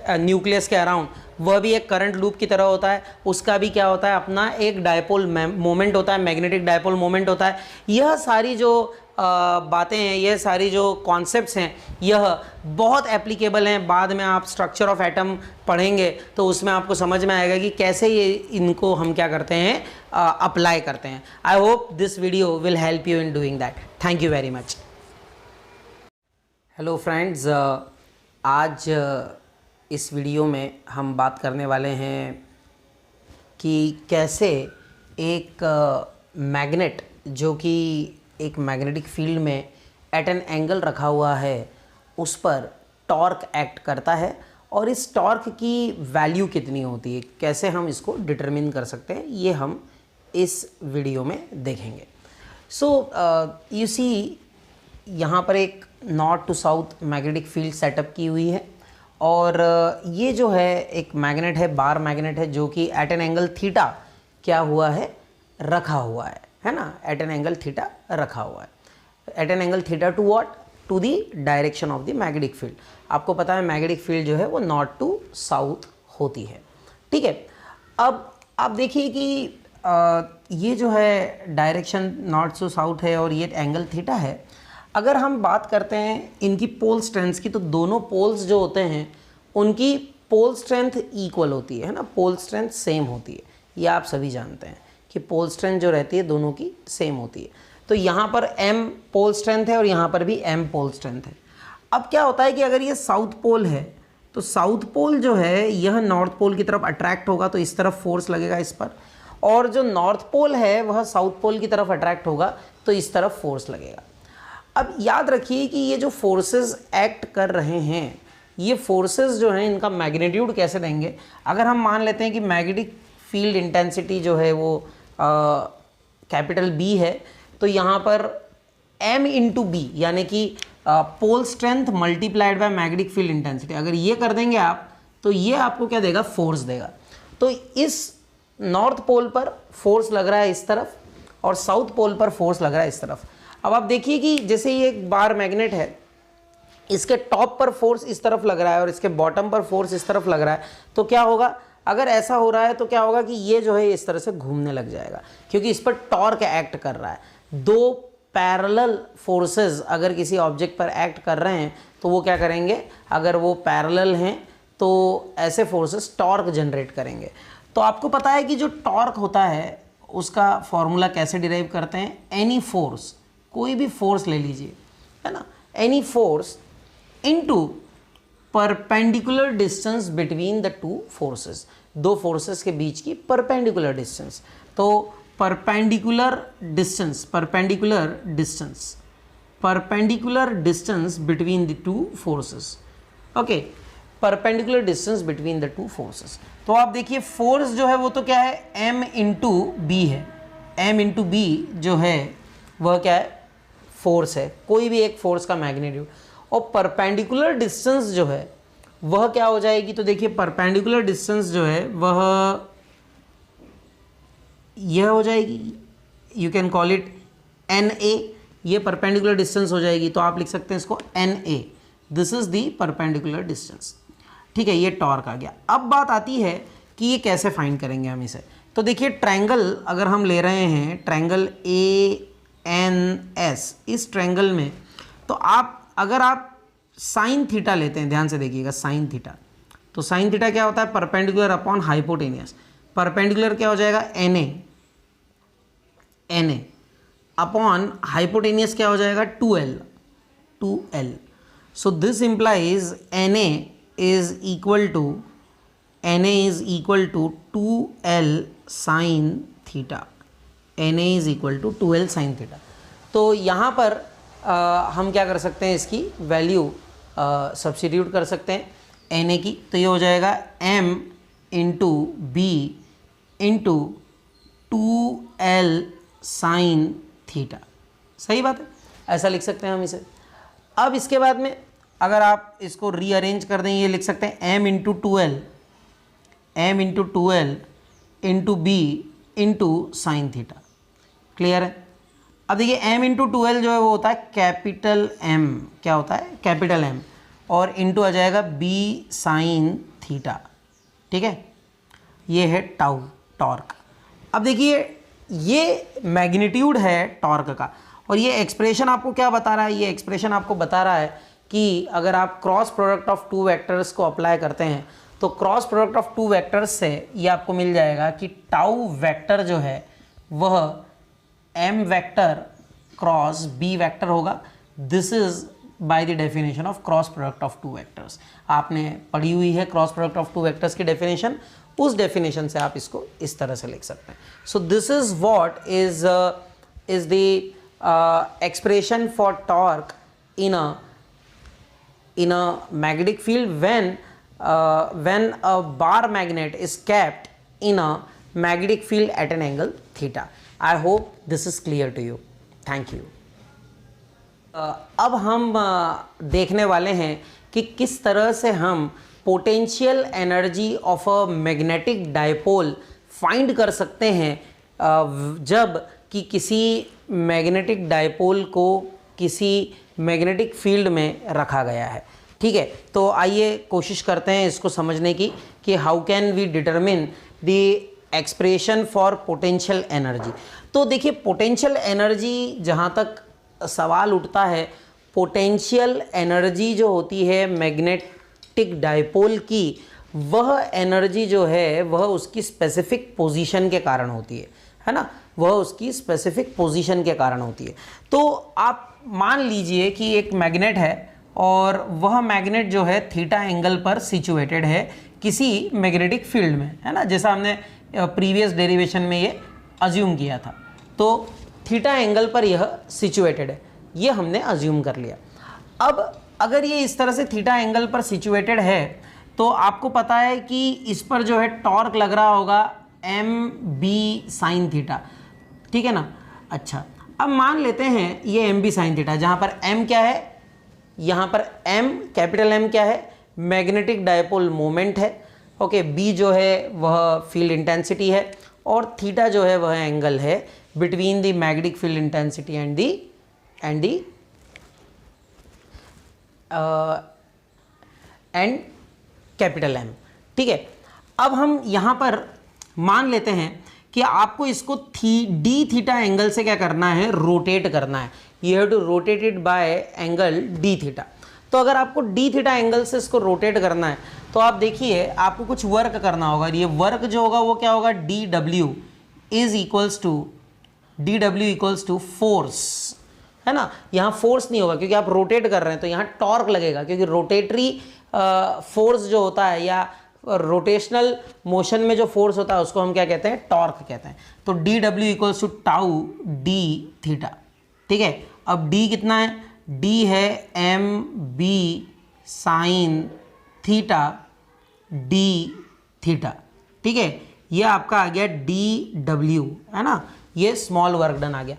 न्यूक्लियस के अराउंड, वह भी एक करंट लूप की तरह होता है, उसका भी क्या होता है, अपना एक डायपोल मोमेंट होता है, मैग्नेटिक डायपोल मोमेंट होता है। यह सारी जो बातें हैं, यह सारी जो कॉन्सेप्ट्स हैं, यह बहुत एप्लीकेबल हैं। बाद में आप स्ट्रक्चर ऑफ एटम पढ़ेंगे तो उसमें आपको समझ में आएगा कि कैसे ये इनको हम क्या करते हैं, अप्लाई करते हैं। I hope this video will help you in doing that. Thank you very much. Hello friends, आज इस वीडियो में हम बात करने वाले हैं कि कैसे एक मैग्नेट जो कि एक मैग्नेटिक फील्ड में एट एन एंगल रखा हुआ है उस पर टॉर्क एक्ट करता है, और इस टॉर्क की वैल्यू कितनी होती है, कैसे हम इसको डिटरमिन कर सकते हैं, ये हम इस वीडियो में देखेंगे। सो यू सी, यहाँ पर एक north to south magnetic field setup की हुई है, और ये जो है एक मैग्नेट है, बार मैग्नेट है, जो कि एट एन एंगल थीटा क्या हुआ है, रखा हुआ है ना, एट एन एंगल थीटा रखा हुआ है। At an angle theta to what, to the direction of the magnetic field. आपको पता है मैग्नेटिक फील्ड जो है वो नॉर्थ टू साउथ होती है। ठीक है, अब आप देखिए कि ये जो है डायरेक्शन नॉर्थ टू साउथ है और ये एंगल थीटा है। अगर हम बात करते हैं इनकी पोल स्ट्रेंथ की, तो दोनों पोल्स जो होते हैं उनकी पोल स्ट्रेंथ इक्वल होती है ना, पोल स्ट्रेंथ सेम होती है। ये आप सभी जानते हैं कि पोल स्ट्रेंथ जो रहती है दोनों की सेम होती है। तो यहाँ पर m पोल स्ट्रेंथ है और यहाँ पर भी m पोल स्ट्रेंथ है। अब क्या होता है कि अगर ये साउथ पोल है तो साउथ पोल जो है यह नॉर्थ पोल की तरफ अट्रैक्ट होगा, तो इस तरफ फोर्स लगेगा इस पर, और जो नॉर्थ पोल है वह साउथ पोल की तरफ अट्रैक्ट होगा तो इस तरफ फोर्स लगेगा। अब याद रखिए कि ये जो फोर्सेस एक्ट कर रहे हैं ये फोर्सेस जो हैं इनका मैग्नीट्यूड कैसे देंगे। अगर हम मान लेते हैं कि मैग्नेटिक फील्ड इंटेंसिटी जो है वो कैपिटल B है, तो यहाँ पर M इंटू बी यानी कि pole strength multiplied by magnetic field intensity, अगर ये कर देंगे आप तो ये आपको क्या देगा, फोर्स देगा। तो इस नॉर्थ पोल पर फोर्स लग रहा है इस तरफ और साउथ पोल पर फोर्स लग रहा है इस तरफ। अब आप देखिए कि जैसे ये एक बार मैग्नेट है, इसके टॉप पर फोर्स इस तरफ लग रहा है और इसके बॉटम पर फोर्स इस तरफ लग रहा है, तो क्या होगा, अगर ऐसा हो रहा है तो क्या होगा कि ये जो है इस तरह से घूमने लग जाएगा, क्योंकि इस पर टॉर्क एक्ट कर रहा है। दो पैरेलल फोर्सेस अगर किसी ऑब्जेक्ट पर एक्ट कर रहे हैं तो वो क्या करेंगे, अगर वो पैरेलल हैं तो ऐसे फोर्सेस टॉर्क जनरेट करेंगे। तो आपको पता है कि जो टॉर्क होता है उसका फॉर्मूला कैसे डिराइव करते हैं, एनी फोर्स, कोई भी फोर्स ले लीजिए, है ना, any force into perpendicular distance between the two forces, दो फोर्सेस के बीच की परपेंडिकुलर डिस्टेंस। तो perpendicular distance between the two forces, okay, perpendicular distance between the two forces. तो आप देखिए फोर्स जो है वो तो क्या है, m इंटू बी है, m इंटू बी जो है वह क्या है, फोर्स है, कोई भी एक फोर्स का मैग्नीट्यूड। और परपेंडिकुलर डिस्टेंस जो है वह क्या हो जाएगी, तो देखिए परपेंडिकुलर डिस्टेंस जो है वह यह हो जाएगी, you can call it NA, ये परपेंडिकुलर डिस्टेंस हो जाएगी, तो आप लिख सकते हैं इसको NA, this is the perpendicular distance. ठीक है, ये टॉर्क आ गया। अब बात आती है कि ये कैसे फाइंड करेंगे हम इसे। तो देखिए ट्रायंगल अगर हम ले रहे हैं, ट्रायंगल ANS, इस ट्रायंगल में तो अगर आप साइन थीटा लेते हैं, ध्यान से देखिएगा साइन थीटा, तो साइन थीटा क्या होता है, परपेंडिकुलर अपॉन हाइपोटेनियस। परपेंडिकुलर क्या हो जाएगा, NA अपॉन हाइपोटेनियस क्या हो जाएगा, 2L। So this implies NA is equal to 2L sin theta, NA is equal to 2L sin theta। तो यहाँ पर हम क्या कर सकते हैं, इसकी वैल्यू सब्स्टिट्यूट कर सकते हैं NA की, तो ये हो जाएगा M into B into 2L sin theta. सही बात है, ऐसा लिख सकते हैं हम इसे। अब इसके बाद में अगर आप इसको रीअरेंज कर दें, ये लिख सकते हैं m into 2L into B into sine theta. Clear है। अब देखिए m इंटू 2L जो है वो होता है कैपिटल M, क्या होता है, कैपिटल M, और इंटू आ जाएगा b साइन थीटा। ठीक है, ये है टाउ, टॉर्क। अब देखिए ये मैग्नीट्यूड है टॉर्क का, और ये एक्सप्रेशन आपको क्या बता रहा है, ये एक्सप्रेशन आपको बता रहा है कि अगर आप cross product of two vectors को अप्लाई करते हैं तो cross product of two vectors से ये आपको मिल जाएगा कि टाउ वेक्टर जो है वह m vector cross b vector होगा। This is by the definition of cross product of two vectors. आपने पढ़ी हुई है cross product of two vectors की डेफिनेशन, उस डेफिनेशन से आप इसको इस तरह से लिख सकते हैं। So this is what is the expression for torque in a magnetic field when a bar magnet is kept in a magnetic field at an angle theta. I hope this is clear to you. Thank you. अब हम देखने वाले हैं कि किस तरह से हम potential energy of a magnetic dipole find कर सकते हैं जब कि किसी मैग्नेटिक डायपोल को किसी मैग्नेटिक फील्ड में रखा गया है। ठीक है, तो आइए कोशिश करते हैं इसको समझने की कि how can we determine the expression for potential energy. तो देखिए पोटेंशियल एनर्जी जहाँ तक सवाल उठता है, पोटेंशियल एनर्जी जो होती है मैग्नेटिक डायपोल की, वह एनर्जी जो है वह उसकी स्पेसिफिक पोजीशन के कारण होती है ना, वह उसकी स्पेसिफिक पोजीशन के कारण होती है। तो आप मान लीजिए कि एक मैग्नेट है और वह मैग्नेट जो है थीटा एंगल पर सिचुएटेड है किसी मैग्नेटिक फील्ड में, है ना, जैसा हमने प्रीवियस डेरिवेशन में ये अज्यूम किया था। तो थीटा एंगल पर यह सिचुएटेड है, ये हमने अज्यूम कर लिया। अब अगर ये इस तरह से थीटा एंगल पर सिचुएटेड है तो आपको पता है कि इस पर जो है टॉर्क लग रहा होगा एम बी साइन थीटा, ठीक है ना। अच्छा, अब मान लेते हैं ये एम बी साइन थीटा, जहाँ पर एम क्या है, यहाँ पर एम कैपिटल एम क्या है, मैग्नेटिक डायपोल मोमेंट है, ओके। बी जो है वह फील्ड इंटेंसिटी है और थीटा जो है वह एंगल है between the magnetic field intensity and the and capital M, ठीक है। अब हम यहाँ पर मान लेते हैं कि आपको इसको डी थीटा एंगल से क्या करना है, रोटेट करना है। You have to rotate it by angle d theta. तो अगर आपको डी थीटा एंगल से इसको रोटेट करना है तो आप देखिए आपको कुछ वर्क करना होगा। ये वर्क जो होगा वो क्या होगा, d W equals to force, है ना। यहाँ फोर्स नहीं होगा क्योंकि आप रोटेट कर रहे हैं, तो यहाँ टॉर्क लगेगा क्योंकि रोटेटरी फोर्स जो होता है या रोटेशनल मोशन में जो फोर्स होता है उसको हम क्या कहते हैं, टॉर्क कहते हैं। तो d W equals to tau d theta, ठीक है। अब डी कितना है, डी है M B sine theta d theta, ठीक है। ये आपका आ गया डी डब्ल्यू, है ना, ये स्मॉल वर्क डन आ गया।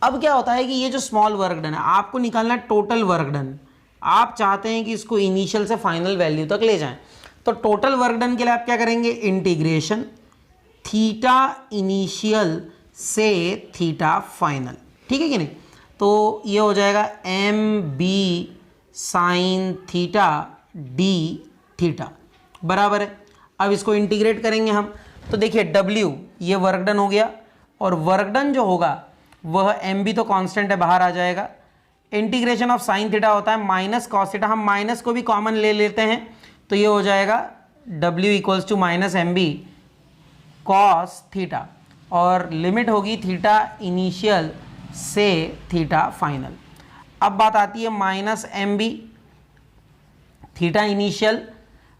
अब क्या होता है कि ये जो स्मॉल वर्क डन है आपको निकालना है टोटल वर्क डन। आप चाहते हैं कि इसको इनिशियल से फाइनल वैल्यू तक ले जाएं, तो टोटल वर्क डन के लिए आप क्या करेंगे, इंटीग्रेशन थीटा इनिशियल से थीटा फाइनल, ठीक है कि नहीं। तो ये हो जाएगा M B sine theta d theta बराबर है। अब इसको इंटीग्रेट करेंगे हम, तो देखिए डब्ल्यू ये वर्क डन हो गया और वर्क डन जो होगा वह एम बी तो कांस्टेंट है, बाहर आ जाएगा। इंटीग्रेशन ऑफ साइन थीटा होता है माइनस कॉस थीटा, हम माइनस को भी कॉमन ले लेते हैं तो ये हो जाएगा W equals to minus M B cos theta और लिमिट होगी थीटा इनिशियल से थीटा फाइनल। अब बात आती है minus M B theta initial,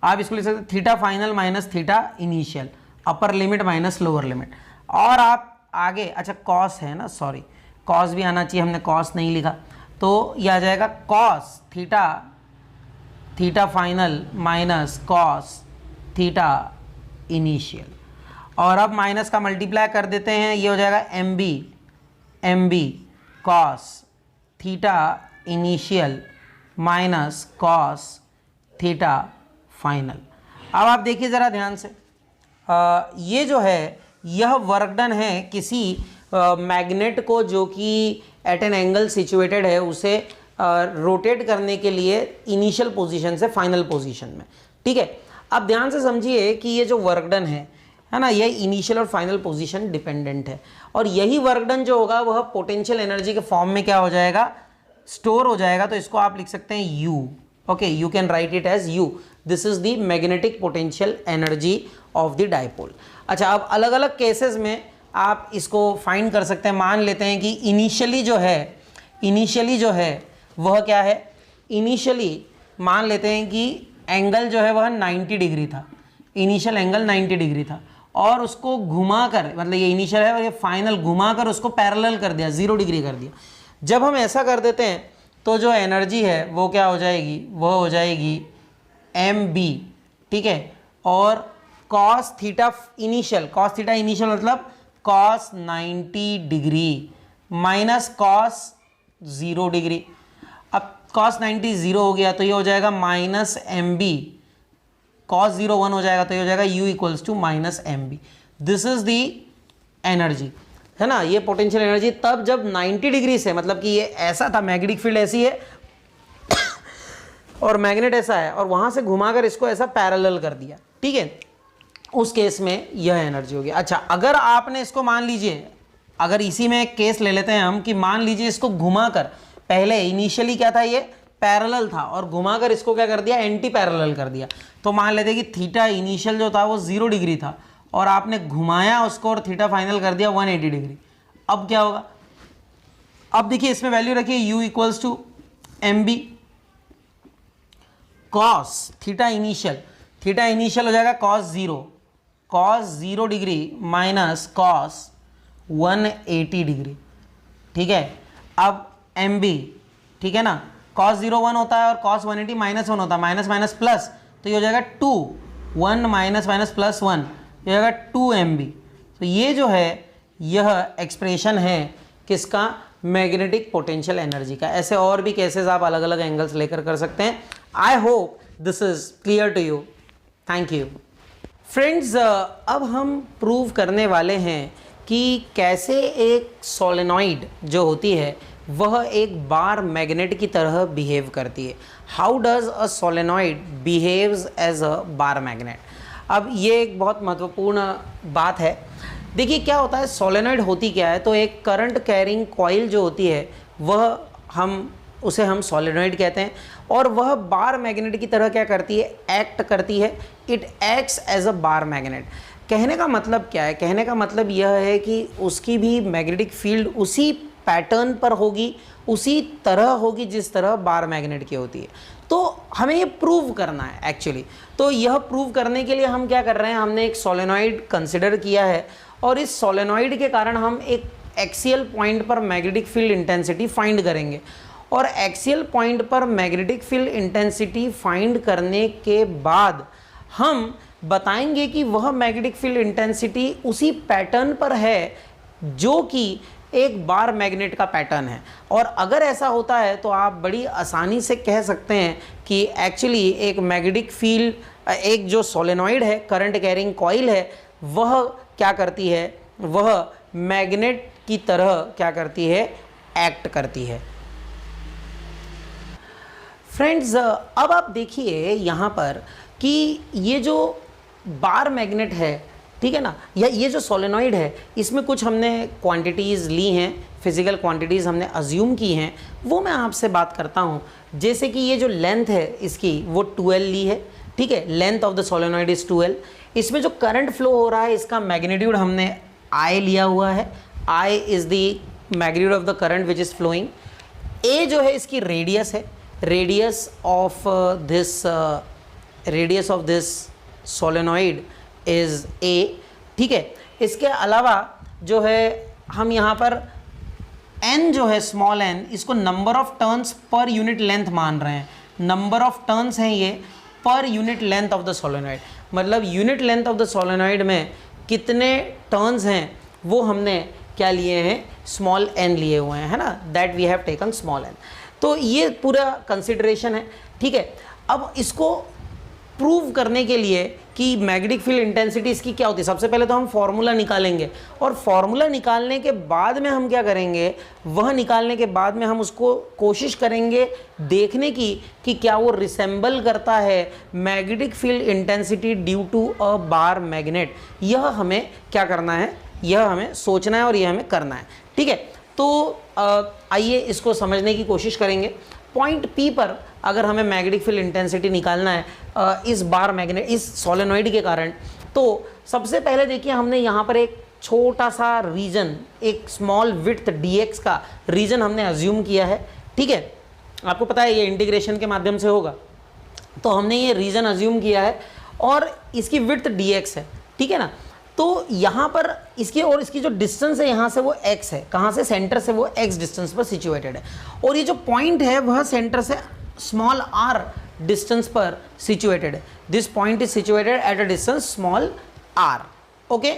आप इसको लिख सकते हैं theta final minus theta initial, upper limit minus lower limit. और आप आगे, अच्छा कॉस है ना, सॉरी कॉस भी आना चाहिए, हमने कॉस नहीं लिखा, तो यह आ जाएगा cos theta theta final minus cos theta initial. और अब माइनस का मल्टीप्लाई कर देते हैं, ये हो जाएगा M B cos theta initial minus cos theta final. अब आप देखिए ज़रा ध्यान से, ये जो है यह वर्क डन है किसी मैग्नेट को जो कि एट एन एंगल सिचुएटेड है उसे रोटेट करने के लिए इनिशियल पोजीशन से फाइनल पोजीशन में, ठीक है। अब ध्यान से समझिए कि ये जो वर्क डन है ना, ये इनिशियल और फाइनल पोजीशन डिपेंडेंट है और यही वर्क डन जो होगा वह पोटेंशियल एनर्जी के फॉर्म में क्या हो जाएगा, स्टोर हो जाएगा। तो इसको आप लिख सकते हैं U, okay, you can write it as U, this is the magnetic potential energy of the dipole. अच्छा, अब अलग अलग केसेस में आप इसको फाइंड कर सकते हैं। मान लेते हैं कि इनिशियली जो है वह क्या है, इनिशियली मान लेते हैं कि एंगल जो है वह 90 डिग्री था, इनिशियल एंगल 90 डिग्री था और उसको घुमाकर, मतलब ये इनिशियल है और ये फाइनल घुमाकर उसको पैरेलल कर दिया, 0 डिग्री कर दिया। जब हम ऐसा कर देते हैं तो जो एनर्जी है वो क्या हो जाएगी, वो हो जाएगी एम बी, ठीक है। और कॉस थीटा इनिशियल मतलब cos 90 degree minus cos 0 degree. अब कॉस 90 0 हो गया तो ये हो जाएगा माइनस एम बी, कॉस 0 1 हो जाएगा तो ये हो जाएगा u equals to minus M B. This is the energy, है ना, ये पोटेंशियल एनर्जी तब जब 90 डिग्री से, मतलब कि ये ऐसा था, मैग्नेटिक फील्ड ऐसी है और मैग्नेट ऐसा है और वहां से घुमाकर इसको ऐसा पैरेलल कर दिया, ठीक है, उस केस में यह एनर्जी होगी। अच्छा, अगर आपने इसको मान लीजिए, अगर इसी में एक केस ले लेते हैं हम कि मान लीजिए इसको घुमाकर, पहले इनिशियली क्या था, ये पैरेलल था और घुमाकर इसको क्या कर दिया, एंटी पैरेलल कर दिया। तो मान लेते हैं कि थीटा इनिशियल जो था वो 0 डिग्री था और आपने घुमाया उसको और थीटा फाइनल कर दिया 180 डिग्री। अब क्या होगा, अब देखिए इसमें वैल्यू रखिए u equals to M B cos theta initial हो जाएगा cos 0 degree minus cos 180 degree, ठीक है। अब एम बी, ठीक है ना, cos 0 1 होता है और cos 180 माइनस 1 होता है, माइनस माइनस प्लस, तो ये हो जाएगा 2, 1 माइनस माइनस प्लस 1, ये हो जाएगा 2 MB। तो ये जो है यह एक्सप्रेशन है किसका, मैग्नेटिक पोटेंशियल एनर्जी का। ऐसे और भी केसेस आप अलग अलग एंगल्स लेकर कर सकते हैं। I hope this is clear to you, thank you friends. अब हम प्रूव करने वाले हैं कि कैसे एक सोलेनॉइड जो होती है वह एक बार मैग्नेट की तरह बिहेव करती है। How does a solenoid behaves as a bar magnet. अब ये एक बहुत महत्वपूर्ण बात है। देखिए क्या होता है, सोलेनॉइड होती क्या है, तो एक करंट कैरिंग कॉइल जो होती है वह उसे हम सोलेनॉइड कहते हैं, और वह बार मैग्नेट की तरह क्या करती है, एक्ट करती है। It acts as a bar magnet. कहने का मतलब क्या है, कहने का मतलब यह है कि उसकी भी मैग्नेटिक फील्ड उसी पैटर्न पर होगी, उसी तरह होगी जिस तरह बार मैग्नेट की होती है। तो हमें ये प्रूव करना है एक्चुअली। तो यह प्रूव करने के लिए हम क्या कर रहे हैं, हमने एक सोलेनॉइड कंसिडर किया है, और इस सोलेनॉइड के कारण हम एक एक्सियल पॉइंट पर मैग्नेटिक फील्ड इंटेंसिटी फाइंड करेंगे। और एक्सियल पॉइंट पर मैग्नेटिक फील्ड इंटेंसिटी फाइंड करने के बाद हम बताएंगे कि वह मैग्नेटिक फील्ड इंटेंसिटी उसी पैटर्न पर है जो कि एक बार मैग्नेट का पैटर्न है। और अगर ऐसा होता है तो आप बड़ी आसानी से कह सकते हैं कि एक्चुअली एक मैग्नेटिक फील्ड, एक जो सोलेनॉइड है, करंट कैरिंग कॉइल है, वह क्या करती है, वह मैग्नेट की तरह क्या करती है, एक्ट करती है। फ्रेंड्स अब आप देखिए यहाँ पर कि ये जो बार मैग्नेट है, ठीक है ना, या ये जो सोलेनॉइड है, इसमें कुछ हमने क्वांटिटीज़ ली हैं, फिजिकल क्वांटिटीज़ हमने अज्यूम की हैं, वो मैं आपसे बात करता हूँ। जैसे कि ये जो लेंथ है इसकी वो 12 ली है, ठीक है, length of the solenoid is 12। इसमें जो करंट फ्लो हो रहा है इसका मैग्नीट्यूड हमने I लिया हुआ है। I is the magnitude of the current which is flowing. A जो है इसकी रेडियस है, radius of this solenoid is A, ठीक है। इसके अलावा जो है हम यहाँ पर n जो है स्मॉल n, इसको number of turns per unit length मान रहे हैं। नंबर ऑफ टर्न्स हैं ये per unit length of the solenoid, मतलब unit length of the solenoid में कितने टर्न्स हैं वो हमने क्या लिए हैं, स्मॉल n लिए हुए हैं, है ना, that we have taken small n। तो ये पूरा कंसिडरेशन है, ठीक है। अब इसको प्रूव करने के लिए कि मैग्नेटिक फील्ड इंटेंसिटी इसकी क्या होती है, सबसे पहले तो हम फॉर्मूला निकालेंगे, और फॉर्मूला निकालने के बाद में हम क्या करेंगे, वह निकालने के बाद में हम उसको कोशिश करेंगे देखने की कि क्या वो रिसेंबल करता है magnetic field intensity due to a bar magnet. यह हमें क्या करना है, यह हमें सोचना है और यह हमें करना है, ठीक है। तो आइए इसको समझने की कोशिश करेंगे। पॉइंट P पर अगर हमें मैग्नेटिक फील्ड इंटेंसिटी निकालना है इस बार मैग्नेट, इस सोलेनॉइड के कारण, तो सबसे पहले देखिए हमने यहाँ पर एक छोटा सा रीजन, एक स्मॉल विड्थ dx का रीजन हमने अज्यूम किया है, ठीक है। आपको पता है ये इंटीग्रेशन के माध्यम से होगा, तो हमने ये रीजन अज्यूम किया है और इसकी विड्थ dx है, ठीक है ना। तो यहाँ पर इसकी और इसकी जो डिस्टेंस है यहाँ से वो x है, कहाँ से, सेंटर से वो x डिस्टेंस पर सिचुएटेड है, और ये जो पॉइंट है वह सेंटर से स्मॉल r डिस्टेंस पर सिचुएटेड है। This point is situated at a distance small r, okay.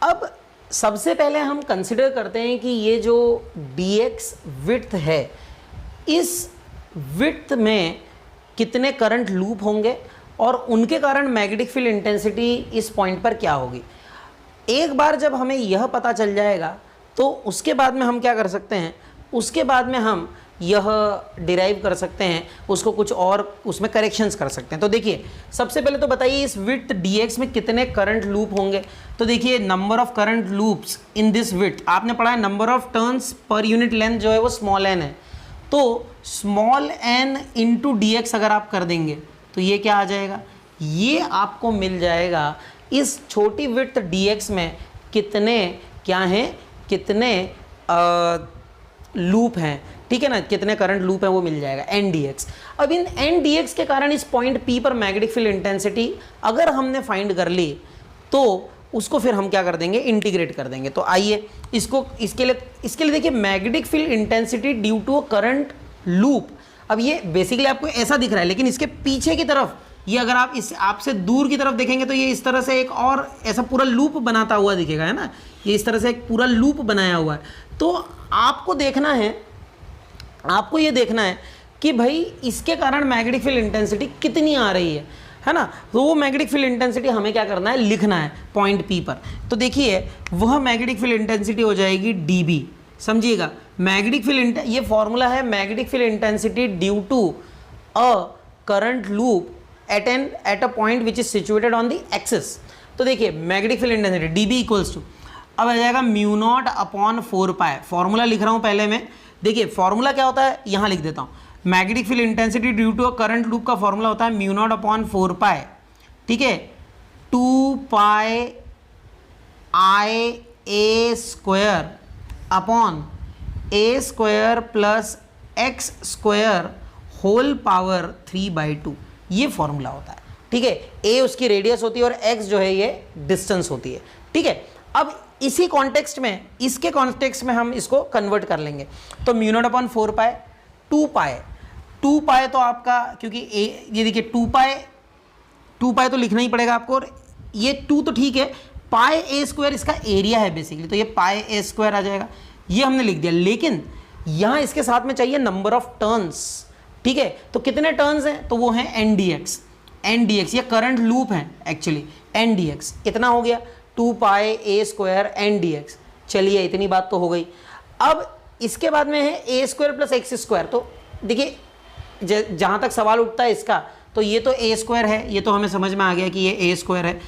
अब सबसे पहले हम कंसिडर करते हैं कि ये जो dx विड्थ है, इस विड्थ में कितने करंट लूप होंगे और उनके कारण मैग्नेटिक फील्ड इंटेंसिटी इस पॉइंट पर क्या होगी। एक बार जब हमें यह पता चल जाएगा तो उसके बाद में हम क्या कर सकते हैं, उसके बाद में हम यह डिराइव कर सकते हैं, उसको कुछ और उसमें करेक्शंस कर सकते हैं। तो देखिए सबसे पहले तो बताइए इस विड्थ dx में कितने करंट लूप होंगे। तो देखिए number of current loops in this width, आपने पढ़ा है number of turns per unit length जो है वो स्मॉल n है, तो स्मॉल n इंटू dx अगर आप कर देंगे तो ये क्या आ जाएगा, ये आपको मिल जाएगा इस छोटी विड्थ dx में कितने क्या हैं, कितने लूप हैं, ठीक है ना, कितने करंट लूप हैं वो मिल जाएगा n dx। अब इन n dx के कारण इस पॉइंट P पर मैग्नेटिक फील्ड इंटेंसिटी अगर हमने फाइंड कर ली तो उसको फिर हम क्या कर देंगे, इंटीग्रेट कर देंगे। तो आइए इसके लिए देखिए magnetic field intensity due to a current loop. अब ये बेसिकली आपको ऐसा दिख रहा है, लेकिन इसके पीछे की तरफ ये अगर आप इस आपसे दूर की तरफ देखेंगे तो ये इस तरह से एक और ऐसा पूरा लूप बनाता हुआ दिखेगा, है ना, ये इस तरह से एक पूरा लूप बनाया हुआ है। तो आपको देखना है, आपको ये देखना है कि भाई इसके कारण मैग्नेटिक फील्ड इंटेंसिटी कितनी आ रही है ना। तो वो मैग्नेटिक फील्ड इंटेंसिटी हमें क्या करना है, लिखना है पॉइंट पी पर। तो देखिए वह मैग्नेटिक फील्ड इंटेंसिटी हो जाएगी dB, समझिएगा। मैग्नेटिक फील्ड, ये फॉर्मूला है magnetic field intensity due to a current loop at a point which is situated on the axis. तो देखिए magnetic field intensity dB equals to, अब आ जाएगा म्यू नॉट अपॉन 4π। फॉर्मूला लिख रहा हूँ पहले मैं, देखिए फॉर्मूला क्या होता है, यहाँ लिख देता हूँ। Magnetic field intensity due to a current loop का फॉर्मूला होता है म्यू नॉट अपॉन 4π, ठीक है, 2π IA square upon A square plus x square whole power 3/2, ये फॉर्मूला होता है, ठीक है। A उसकी रेडियस होती है और x जो है ये डिस्टेंस होती है, ठीक है। अब इसी कॉन्टेक्स्ट में, इसके कॉन्टेक्स्ट में हम इसको कन्वर्ट कर लेंगे। तो म्यू नॉट अपॉन 4π, 2π तो आपका, क्योंकि ये देखिए 2π तो लिखना ही पड़ेगा आपको, और ये 2 तो ठीक है, पाई A स्क्वायर इसका एरिया है बेसिकली, तो ये पाई A स्क्वायर आ जाएगा, ये हमने लिख दिया। लेकिन यहाँ इसके साथ में चाहिए नंबर ऑफ टर्न्स, ठीक है। तो कितने टर्न्स हैं, तो वो हैं NdX, ये करंट लूप है एक्चुअली, NdX इतना हो गया 2π A स्क्वायर NdX। चलिए इतनी बात तो हो गई। अब इसके बाद में है A square plus x square. तो देखिए जहाँ तक सवाल उठता है इसका, तो ये तो A स्क्वायर है, ये तो हमें समझ में आ गया कि ये A स्क्वायर है,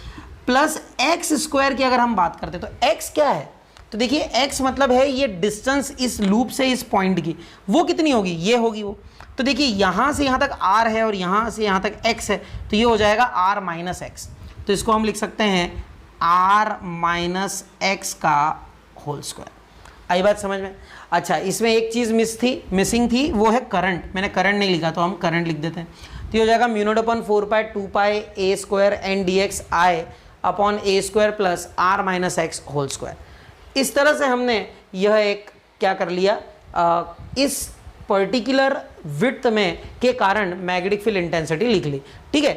प्लस x स्क्वायर की अगर हम बात करते हैं तो x क्या है, तो देखिए x मतलब है ये डिस्टेंस इस लूप से इस पॉइंट की, वो कितनी होगी, ये होगी वो। तो देखिए यहाँ से यहाँ तक r है और यहाँ से यहाँ तक x है, तो ये हो जाएगा r माइनस एक्स। तो इसको हम लिख सकते हैं r माइनस एक्स का होल स्क्वायर। आई बात समझ में। अच्छा, इसमें एक चीज़ मिसिंग थी, वो है करंट। मैंने करंट नहीं लिखा, तो हम करंट लिख देते हैं। तो ये हो जाएगा mu not upon 4π 2π A square NdX I upon A square plus r minus x whole square. इस तरह से हमने यह एक क्या कर लिया, इस पर्टिकुलर विड्थ में के कारण मैग्नेटिक फील्ड इंटेंसिटी लिख ली, ठीक है।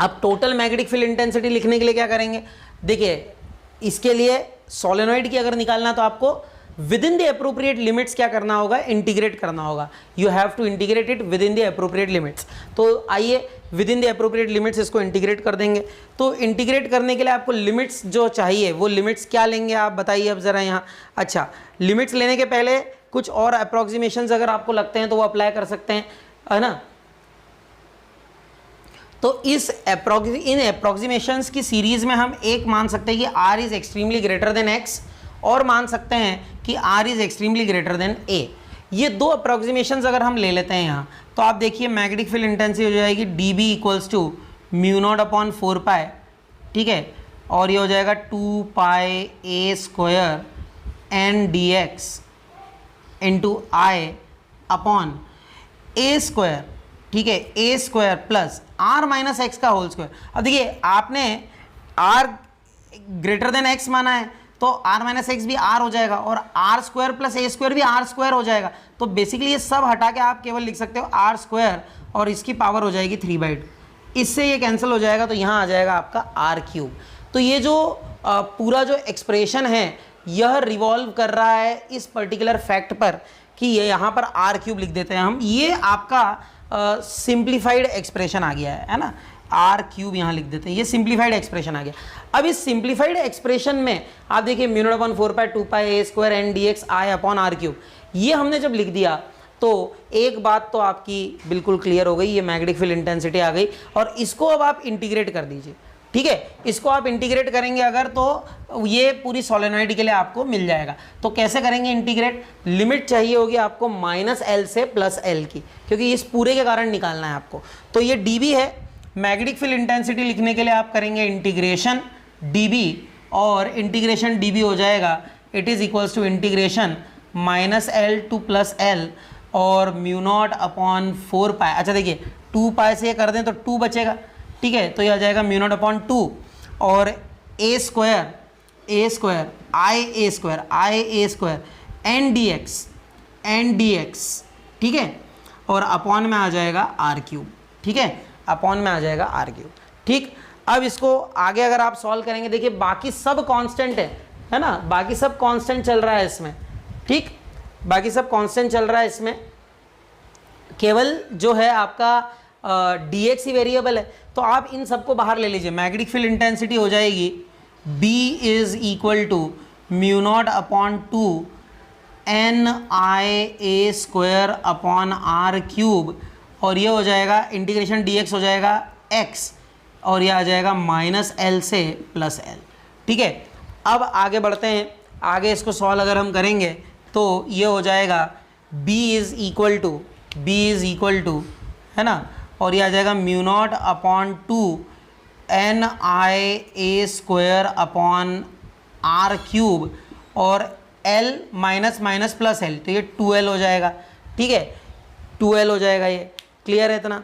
अब टोटल मैग्नेटिक फील्ड इंटेंसिटी लिखने के लिए क्या करेंगे, देखिए इसके लिए सोलेनॉइड की अगर निकालना तो आपको within the appropriate limits क्या करना होगा, इंटीग्रेट करना होगा। You have to integrate it within the appropriate limits. तो आइए within the appropriate limits इसको इंटीग्रेट कर देंगे। तो इंटीग्रेट करने के लिए आपको लिमिट्स जो चाहिए, वो लिमिट्स क्या लेंगे आप बताइए अब ज़रा यहाँ। अच्छा, लिमिट्स लेने के पहले कुछ और अप्रॉक्सीमेशंस अगर आपको लगते हैं तो वो अप्लाई कर सकते हैं, है ना। तो इन अप्रॉक्सीमेशंस की सीरीज़ में हम एक मान सकते हैं कि r is extremely greater than x, और मान सकते हैं कि r is extremely greater than a। ये दो अप्रॉक्सीमेशंस अगर हम ले लेते हैं यहाँ, तो आप देखिए मैग्नेटिक फील्ड इंटेंसिटी हो जाएगी dB equals to mu not upon 4π, ठीक है, और ये हो जाएगा 2π A square NdX into I upon A square, ठीक है, A square plus r minus x का होल स्क्वायर। अब देखिए आपने r ग्रेटर देन x माना है, तो r माइनस एक्स भी r हो जाएगा, और r square plus a square भी r स्क्वायर हो जाएगा। तो बेसिकली ये सब हटा के आप केवल लिख सकते हो r स्क्वायर, और इसकी पावर हो जाएगी 3/2। इससे ये कैंसिल हो जाएगा, तो यहाँ आ जाएगा आपका r³। तो ये जो पूरा जो एक्सप्रेशन है यह रिवॉल्व कर रहा है इस पर्टिकुलर फैक्ट पर कि ये यहाँ पर r³ लिख देते हैं हम। ये आपका सिंप्लीफाइड एक्सप्रेशन आ गया है ना, r³ यहाँ लिख देते हैं, ये सिंप्लीफाइड एक्सप्रेशन आ गया। अब इस सिंप्लीफाइड एक्सप्रेशन में आप देखिए mu not upon 4π 2π A square NdX I upon r³, ये हमने जब लिख दिया तो एक बात तो आपकी बिल्कुल क्लियर हो गई, ये मैग्नेटिक फील्ड इंटेंसिटी आ गई। और इसको अब आप इंटीग्रेट कर दीजिए, ठीक है, इसको आप इंटीग्रेट करेंगे अगर, तो ये पूरी सोलेनॉइड के लिए आपको मिल जाएगा। तो कैसे करेंगे इंटीग्रेट, लिमिट चाहिए होगी आपको -L से +L की, क्योंकि इस पूरे के कारण निकालना है आपको। तो ये dB है, मैग्नेटिक फील्ड इंटेंसिटी लिखने के लिए आप करेंगे इंटीग्रेशन dB, और इंटीग्रेशन dB हो जाएगा it is equals to integration -L to +L और म्यू नॉट अपॉन 4π। अच्छा देखिए 2π से ये कर दें तो 2 बचेगा, ठीक है, तो ये आ जाएगा म्यू नॉट अपॉन 2, और ए स्क्वायर आई ए स्क्वायर एन डी एक्स, ठीक है, और अपॉन में आ जाएगा आर क्यूब, ठीक है, अपॉन में आ जाएगा आर क्यूब, ठीक। अब इसको आगे अगर आप सॉल्व करेंगे, देखिए बाकी सब कांस्टेंट है ना, बाकी सब कांस्टेंट चल रहा है इसमें, ठीक, बाकी सब कांस्टेंट चल रहा है इसमें, केवल जो है आपका dx ही वेरिएबल है। तो आप इन सबको बाहर ले लीजिए, मैग्नेटिक फील्ड इंटेंसिटी हो जाएगी B is equal to mu not upon 2 NIA square upon R cube, और ये हो जाएगा इंटीग्रेशन dx हो जाएगा x, और ये आ जाएगा -L से +L, ठीक है। अब आगे बढ़ते हैं, आगे इसको सॉल्व अगर हम करेंगे तो ये हो जाएगा B इज़ इक्वल टू है ना, और ये आ जाएगा mu not upon 2 NIA square upon R cube, और L माइनस प्लस L, तो ये 2L हो जाएगा, ठीक है, 2L हो जाएगा, ये क्लियर है इतना।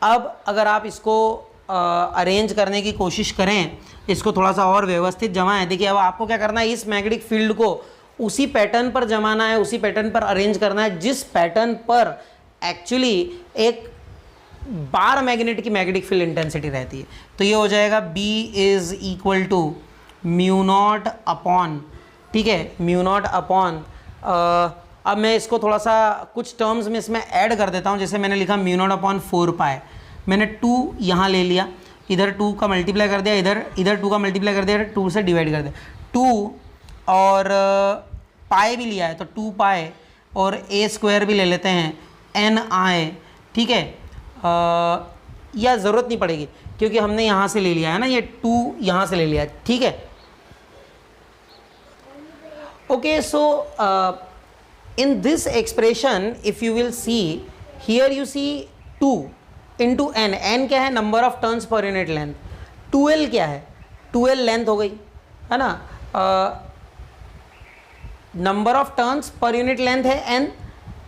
अब अगर आप इसको अरेंज करने की कोशिश करें, इसको थोड़ा सा और व्यवस्थित जमाएं, देखिए अब आपको क्या करना है, इस मैग्नेटिक फील्ड को उसी पैटर्न पर जमाना है, उसी पैटर्न पर अरेंज करना है जिस पैटर्न पर एक्चुअली एक बार मैग्नेट की मैग्नेटिक फील्ड इंटेंसिटी रहती है। तो ये हो जाएगा B is equal to mu not upon, ठीक है, म्यू नॉट अपॉन, अब मैं इसको थोड़ा सा कुछ टर्म्स में इसमें ऐड कर देता हूँ, जैसे मैंने लिखा म्यू नॉट अपॉन 4 पाई, मैंने 2 यहाँ ले लिया, इधर 2 का मल्टीप्लाई कर दिया, इधर 2 का मल्टीप्लाई कर दिया, 2 से डिवाइड कर दिया, 2 और पाई भी लिया है तो 2 पाई, और ए स्क्वायर भी ले लेते हैं NI, ठीक है, या ज़रूरत नहीं पड़ेगी क्योंकि हमने यहाँ से ले लिया है ना, ये 2 यहाँ से ले लिया, ठीक है। Okay, so in this expression if you will see here, you see 2 into n, n क्या है, number of turns per unit length, 2L क्या है, 2L लेंथ हो गई है ना, number of turns per unit length है n,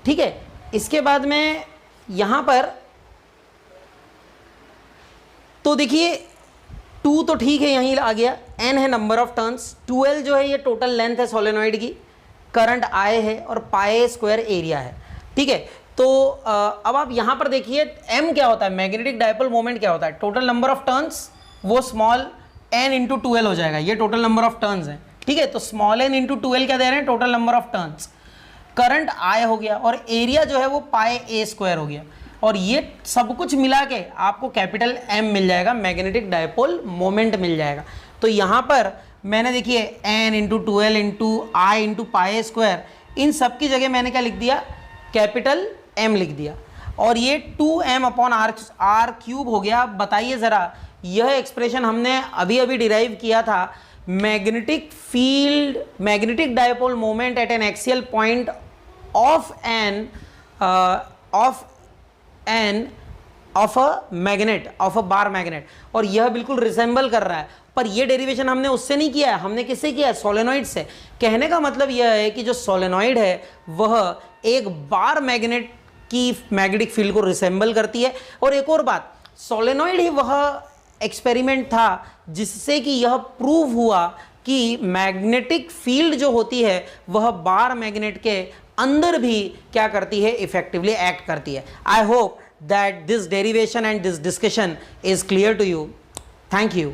ठीक है। इसके बाद में यहाँ पर तो देखिए 2 तो ठीक है यहीं आ गया, n है नंबर ऑफ टर्न्स, 2L जो है ये टोटल लेंथ है सोलेनॉइड की, करंट I है, और पाई स्क्वायर एरिया है, ठीक है। तो अब आप यहाँ पर देखिए m क्या होता है, मैग्नेटिक डायपोल मोमेंट क्या होता है, टोटल नंबर ऑफ टर्न्स, वो स्मॉल n इंटू 2L हो जाएगा, ये टोटल नंबर ऑफ टर्न्स है, ठीक है। तो स्मॉल n इंटू 2L क्या दे रहे हैं, total number of turns, current I हो गया, और एरिया जो है वो पाई a स्क्वायर हो गया, और ये सब कुछ मिला के आपको कैपिटल M मिल जाएगा, मैग्नेटिक डायपोल मोमेंट मिल जाएगा। तो यहाँ पर मैंने देखिए n into 2L into I into pi square, इन सब की जगह मैंने क्या लिख दिया, कैपिटल M लिख दिया, और ये 2m अपॉन आर क्यूब हो गया। बताइए ज़रा, यह एक्सप्रेशन हमने अभी अभी डिराइव किया था, magnetic field, magnetic dipole moment at an axial point of a magnet, of a bar magnet, और यह बिल्कुल रिसेंबल कर रहा है, पर यह डेरिवेशन हमने उससे नहीं किया है, हमने किससे किया है, सोलेनॉइड से। कहने का मतलब यह है कि जो सोलेनॉइड है वह एक बार मैग्नेट की मैग्नेटिक फील्ड को रिसेंबल करती है। और एक और बात, सोलेनॉइड ही वह एक्सपेरिमेंट था जिससे कि यह प्रूव हुआ कि मैग्नेटिक फील्ड जो होती है वह बार मैग्नेट के अंदर भी क्या करती है, इफेक्टिवली एक्ट करती है। I hope that this derivation and this discussion is clear to you. Thank you.